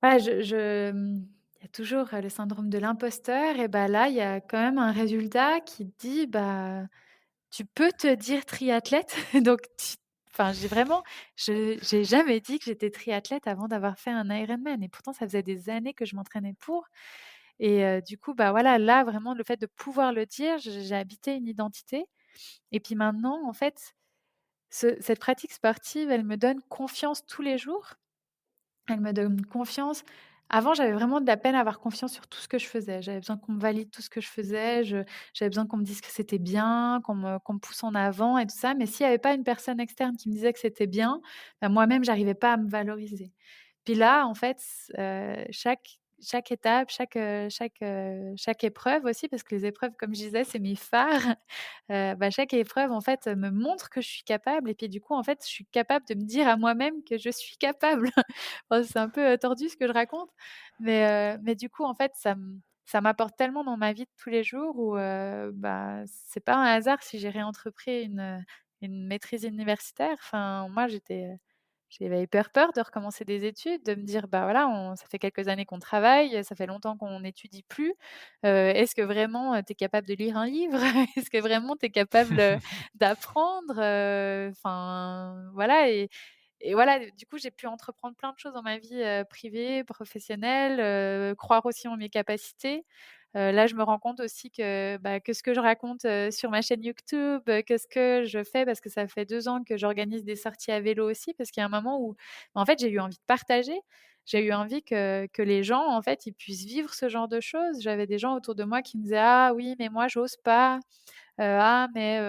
ouais, il y a toujours, le syndrome de l'imposteur et bah, là, il y a quand même un résultat qui te dit: «Bah, tu peux te dire triathlète». Donc enfin, j'ai jamais dit que j'étais triathlète avant d'avoir fait un Ironman et pourtant ça faisait des années que je m'entraînais pour et du coup, bah, voilà, là, vraiment le fait de pouvoir le dire, j'ai habité une identité et puis maintenant, en fait, cette pratique sportive, elle me donne confiance tous les jours. Elle me donne confiance. Avant, j'avais vraiment de la peine à avoir confiance sur tout ce que je faisais. J'avais besoin qu'on me valide tout ce que je faisais, j'avais besoin qu'on me dise que c'était bien, qu'on me pousse en avant et tout ça, mais s'il y avait pas une personne externe qui me disait que c'était bien, bah, moi-même, j'arrivais pas à me valoriser. Puis là, en fait, chaque étape, chaque épreuve aussi, parce que les épreuves, comme je disais, c'est mes phares. Bah, chaque épreuve, en fait, me montre que je suis capable et puis du coup, en fait, je suis capable de me dire à moi-même que je suis capable. Enfin, c'est un peu, tordu ce que je raconte, mais du coup, en fait, ça m'apporte tellement dans ma vie de tous les jours où, bah, c'est pas un hasard si j'ai réentrepris une maîtrise universitaire. Enfin, moi, j'avais hyper peur de recommencer des études, de me dire: «Bah, voilà, ça fait quelques années qu'on travaille, ça fait longtemps qu'on n'étudie plus. Est-ce que vraiment, tu es capable de lire un livre? Est-ce que vraiment tu es capable, d'apprendre?» Enfin, voilà et voilà, du coup, j'ai pu entreprendre plein de choses dans ma vie, privée, professionnelle, croire aussi en mes capacités. Là, je me rends compte aussi que ce que je raconte, sur ma chaîne YouTube, que ce que je fais parce que ça fait 2 ans que j'organise des sorties à vélo aussi, parce qu'il y a un moment où, en fait, j'ai eu envie de partager. J'ai eu envie que les gens, en fait, ils puissent vivre ce genre de choses. J'avais des gens autour de moi qui me disaient: «Ah oui, mais moi j'ose pas. Ah mais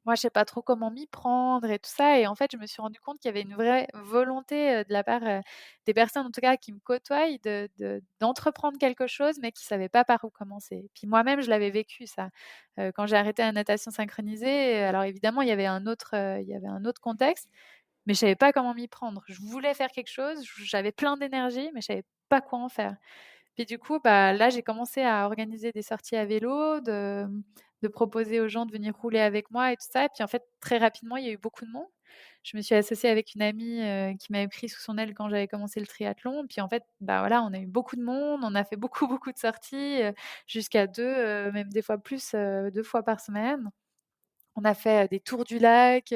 moi, je sais pas trop comment m'y prendre et tout ça», et en fait, je me suis rendu compte qu'il y avait une vraie volonté, de la part, des personnes, en tout cas, qui me côtoient d'entreprendre quelque chose, mais qui savaient pas par où commencer. Puis moi-même, je l'avais vécu ça, quand j'ai arrêté la natation synchronisée, alors évidemment, il y avait un autre contexte, mais je savais pas comment m'y prendre. Je voulais faire quelque chose, j'avais plein d'énergie, mais je savais pas quoi en faire. Puis du coup, bah, là, j'ai commencé à organiser des sorties à vélo, de proposer aux gens de venir rouler avec moi et tout ça. Et puis en fait, très rapidement, il y a eu beaucoup de monde. Je me suis associée avec une amie, qui m'avait pris sous son aile quand j'avais commencé le triathlon. Puis en fait, bah, voilà, on a eu beaucoup de monde, on a fait beaucoup, beaucoup de sorties, jusqu'à 2, même des fois plus, 2 fois par semaine. On a fait, des tours du lac,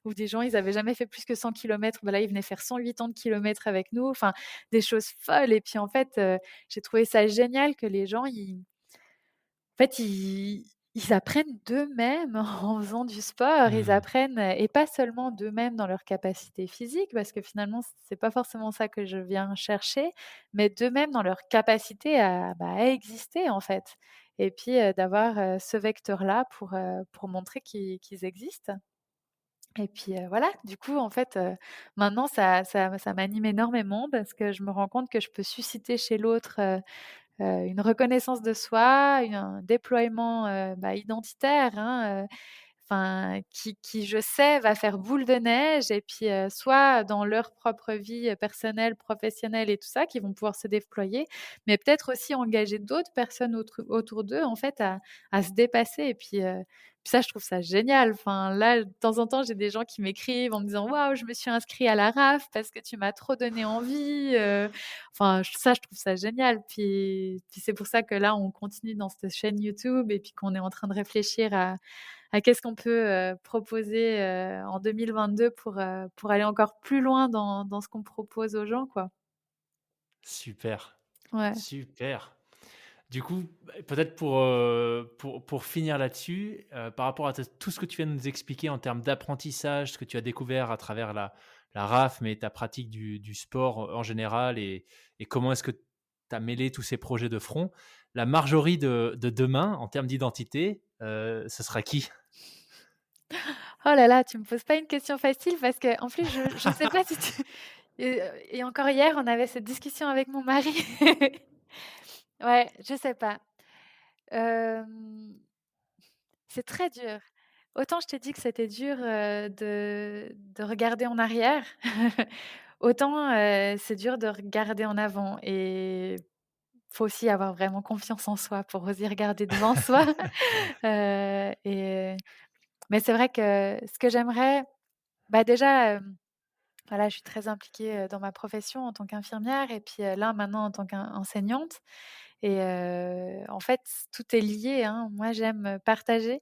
où des gens, ils avaient jamais fait plus que 100 kilomètres. Bah, là, ils venaient faire 180 kilomètres avec nous, enfin des choses folles. Et puis en fait, j'ai trouvé ça génial que les gens, en fait, ils apprennent d'eux-mêmes en faisant du sport. Ils Mmh. apprennent, et pas seulement d'eux-mêmes dans leur capacité physique, parce que finalement, c'est pas forcément ça que je viens chercher, mais d'eux-mêmes dans leur capacité à exister, en fait. Et puis, d'avoir, ce vecteur-là pour montrer qu'ils existent. Et puis, voilà, du coup, en fait, maintenant ça m'anime énormément parce que je me rends compte que je peux susciter chez l'autre, une reconnaissance de soi, un déploiement, identitaire, hein, enfin qui je sais va faire boule de neige. Et puis, soit dans leur propre vie, personnelle, professionnelle et tout ça, qui vont pouvoir se déployer, mais peut-être aussi engager d'autres personnes autour d'eux, en fait, à se dépasser. Et puis ça, je trouve ça génial. Enfin, là, de temps en temps, j'ai des gens qui m'écrivent en me disant: «Waouh, je me suis inscrit à la RAF parce que tu m'as trop donné envie», enfin, je trouve ça génial. Puis c'est pour ça que là, on continue dans cette chaîne YouTube et puis qu'on est en train de réfléchir à qu'est-ce qu'on peut, proposer, en 2022 pour aller encore plus loin dans ce qu'on propose aux gens, quoi. Super, Ouais. super. Du coup, bah, peut-être pour finir là-dessus, par rapport à tout ce que tu viens de nous expliquer en termes d'apprentissage, ce que tu as découvert à travers la RAF, mais ta pratique du sport en général et comment est-ce que tu as mêlé tous ces projets de front, la Marjorie de demain, en termes d'identité, ce sera qui? Oh là là, tu me poses pas une question facile parce qu'en plus je sais pas si tu et encore hier, on avait cette discussion avec mon mari. Ouais, je sais pas. Hem, c'est très dur. Autant je t'ai dit que c'était dur, de regarder en arrière, autant, c'est dur de regarder en avant. Et faut aussi avoir vraiment confiance en soi pour oser regarder devant soi. Et mais c'est vrai que ce que j'aimerais, bah, déjà, voilà, je suis très impliquée, dans ma profession en tant qu'infirmière et puis, là, maintenant en tant qu'enseignante. Et en fait, tout est lié, hein. Moi, j'aime partager.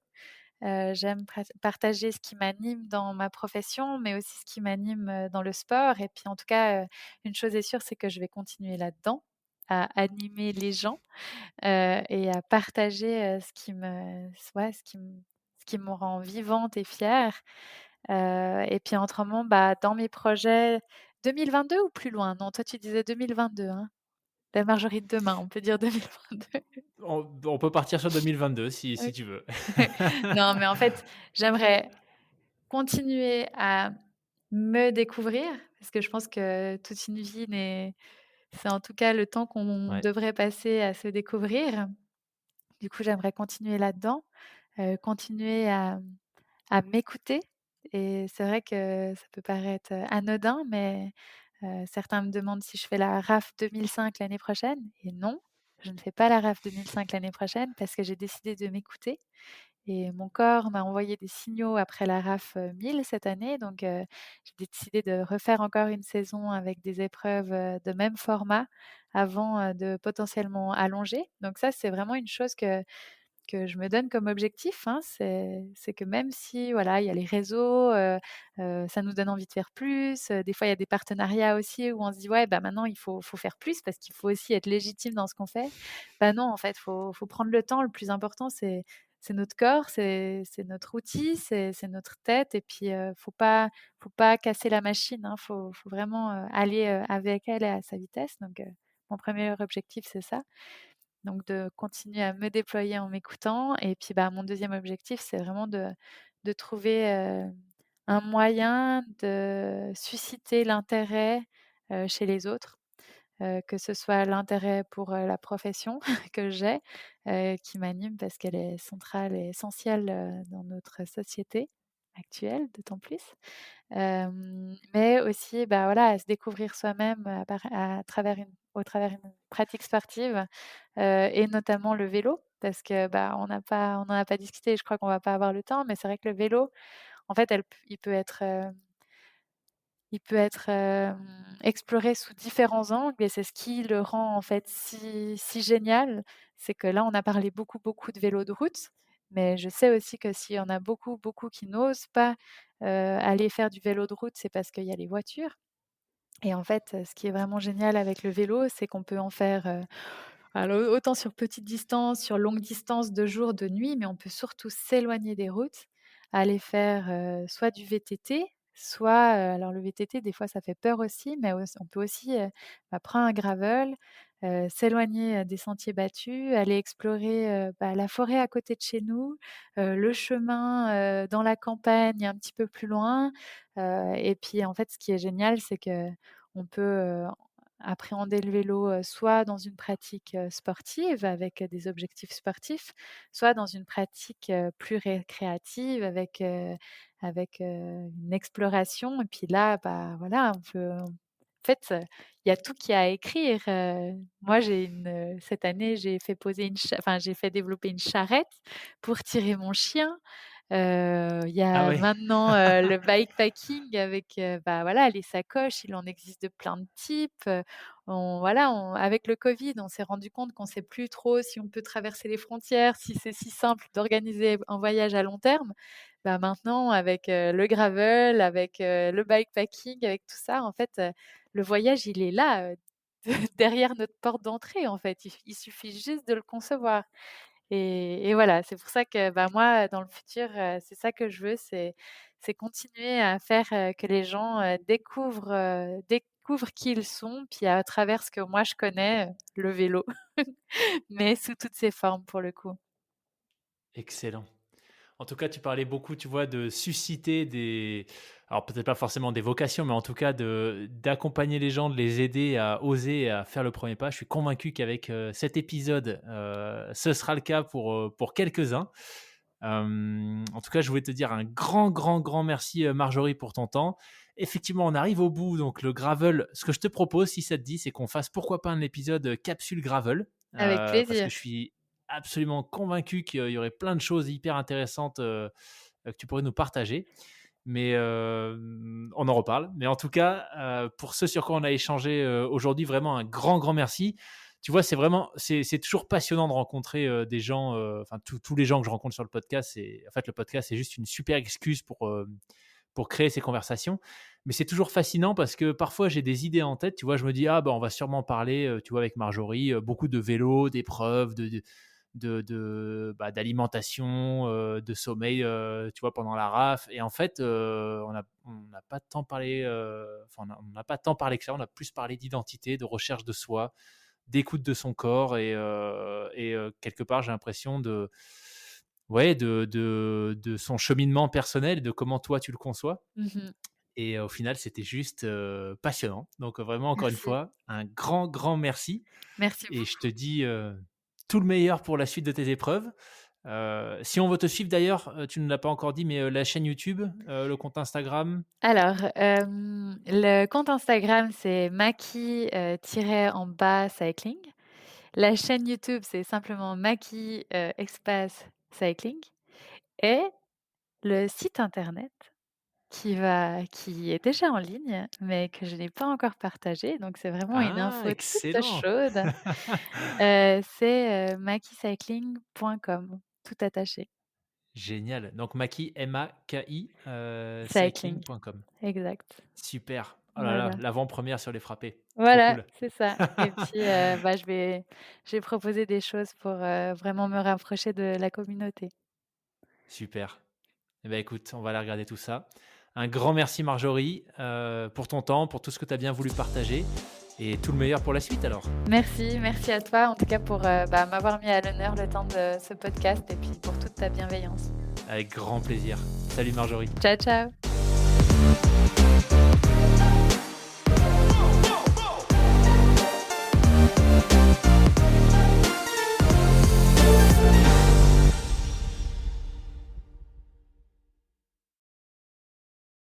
J'aime partager ce qui m'anime dans ma profession, mais aussi ce qui m'anime, dans le sport. Et puis, en tout cas, une chose est sûre, c'est que je vais continuer là-dedans, à animer les gens, et à partager, ce qui me ouais, ce qui me rend vivante et fière. Et puis autrement, bah, dans mes projets 2022 ou plus loin? Non, toi tu disais 2022, hein? La Marjorie de demain, on peut dire 2022. On peut partir sur 2022 si OK. tu veux. Non, mais en fait, j'aimerais continuer à me découvrir parce que je pense que toute une vie c'est en tout cas le temps qu'on Ouais. devrait passer à se découvrir. Du coup, j'aimerais continuer là-dedans, continuer à m'écouter. Et c'est vrai que ça peut paraître, anodin, mais certains me demandent si je fais la RAF 2005 l'année prochaine, et non, je ne fais pas la RAF 2005 l'année prochaine parce que j'ai décidé de m'écouter. Et mon corps m'a envoyé des signaux après la RAF, 1000 cette année. Donc j'ai décidé de refaire encore une saison avec des épreuves, de même format avant, de potentiellement allonger. Donc ça, c'est vraiment une chose que je me donne comme objectif, hein, c'est que même si, voilà, il y a les réseaux, ça nous donne envie de faire plus, des fois, il y a des partenariats aussi où on se dit: «Ouais, bah, maintenant il faut faire plus parce qu'il faut aussi être légitime dans ce qu'on fait». Bah, non, en fait, faut prendre le temps. Le plus important, c'est notre corps, c'est notre outil, c'est notre tête et puis, faut pas casser la machine, hein. Faut vraiment, aller, avec elle et à sa vitesse donc mon premier objectif, c'est ça. Donc de continuer à me déployer en m'écoutant et puis, bah, mon deuxième objectif, c'est vraiment de trouver, un moyen de susciter l'intérêt, chez les autres, que ce soit l'intérêt pour, la profession que j'ai, qui m'anime parce qu'elle est centrale et essentielle, dans notre société actuelle, d'autant plus. Mais aussi, bah, voilà, à se découvrir soi-même à travers une au travers une pratique sportive, et notamment le vélo parce que, bah, on n'en a pas discuté, je crois qu'on va pas avoir le temps, mais c'est vrai que le vélo, en fait, il peut être exploré sous différents angles et c'est ce qui le rend, en fait, si génial. C'est que là, on a parlé beaucoup, beaucoup de vélo de route, mais je sais aussi que s'il y en a beaucoup, beaucoup qui n'osent pas, aller faire du vélo de route, c'est parce qu'il y a les voitures et en fait, ce qui est vraiment génial avec le vélo, c'est qu'on peut en faire, alors autant sur petite distance, sur longue distance, de jour, de nuit, mais on peut surtout s'éloigner des routes, aller faire, soit du VTT, soit, alors le VTT des fois ça fait peur aussi, mais on peut aussi, bah, prendre un gravel, s'éloigner, des sentiers battus, aller explorer, bah, la forêt à côté de chez nous, le chemin, dans la campagne un petit peu plus loin, et puis en fait ce qui est génial c'est qu'on peut, appréhender le vélo, soit dans une pratique, sportive avec, des objectifs sportifs, soit dans une pratique, plus récréative avec une exploration et puis là, bah, voilà, on peut en fait, il y a tout qui est à écrire, moi cette année, j'ai fait poser une cha enfin, j'ai fait développer une charrette pour tirer mon chien. Il y Ah a ouais. maintenant, le bikepacking avec, bah, voilà, les sacoches, il en existe de plein de types, on avec le covid, on s'est rendu compte qu'on sait plus trop si on peut traverser les frontières, si c'est si simple d'organiser un voyage à long terme. Bah, maintenant avec, le gravel, avec, le bikepacking, avec tout ça, en fait, le voyage, il est là, derrière notre porte d'entrée, en fait. Il suffit juste de le concevoir. Et voilà, c'est pour ça que, bah, moi, dans le futur, c'est ça que je veux, c'est continuer à faire, que les gens, découvrent qui ils sont, puis à travers ce que moi je connais, le vélo, mais sous toutes ses formes pour le coup. Excellent. En tout cas, tu parlais beaucoup, tu vois, de susciter des, alors peut-être pas forcément des vocations, mais en tout cas d'accompagner les gens, de les aider à oser, et à faire le premier pas. Je suis convaincu qu'avec, cet épisode, ce sera le cas pour quelques-uns. En tout cas, je voulais te dire un grand, grand, grand merci, Marjorie, pour ton temps. Effectivement, on arrive au bout, donc le gravel, ce que je te propose, si ça te dit, c'est qu'on fasse pourquoi pas un épisode, capsule gravel, Avec parce que je plaisir. suis absolument convaincu qu'il y aurait plein de choses hyper intéressantes, que tu pourrais nous partager. Mais on en reparle. Mais en tout cas, pour ce sur quoi on a échangé, aujourd'hui, vraiment un grand, grand merci. Tu vois, c'est toujours passionnant de rencontrer, des gens, enfin tous les gens que je rencontre sur le podcast. En fait, le podcast, c'est juste une super excuse pour créer ces conversations. Mais c'est toujours fascinant parce que parfois j'ai des idées en tête. Tu vois, je me dis: «Ah bah, on va sûrement parler, tu vois, avec Marjorie, beaucoup de vélo, d'épreuves, d'alimentation, de sommeil, tu vois, pendant la raf». Et en fait, on n'a pas tant parlé, enfin, on n'a pas tant parlé que ça. On a plus parlé d'identité, de recherche de soi, d'écoute de son corps. Et quelque part, j'ai l'impression de son cheminement personnel, de comment toi tu le conçois. Mmh. Et au final, c'était juste, passionnant. Donc, vraiment, encore une Merci. fois, un grand, grand merci. Merci Et je te beaucoup. dis, tout le meilleur pour la suite de tes épreuves. Si on veut te suivre d'ailleurs, tu ne l'as pas encore dit, mais, la chaîne YouTube, le compte Instagram? Alors, le compte Instagram, c'est Maki, tiret en bas cycling. La chaîne YouTube, c'est simplement Maki, espace cycling et le site internet qui est déjà en ligne, mais que je n'ai pas encore partagé, donc c'est vraiment une Ah, info toute excellent! chaude, c'est, makicycling.com. tout attaché. Génial. Donc Maki, Maki, Cycling, cycling.com. exact. Super. Oh là là, Voilà. l'avant-première sur les frappés. Trop Voilà, cool. c'est ça et puis, je vais proposer des choses pour, vraiment me rapprocher de la communauté. Super. Eh ben, écoute, on va aller regarder tout ça. Un grand merci Marjorie, pour ton temps, pour tout ce que tu as bien voulu partager et tout le meilleur pour la suite alors. Merci à toi en tout cas pour, m'avoir mis à l'honneur le temps de ce podcast et puis pour toute ta bienveillance. Avec grand plaisir. Salut Marjorie. Ciao, ciao.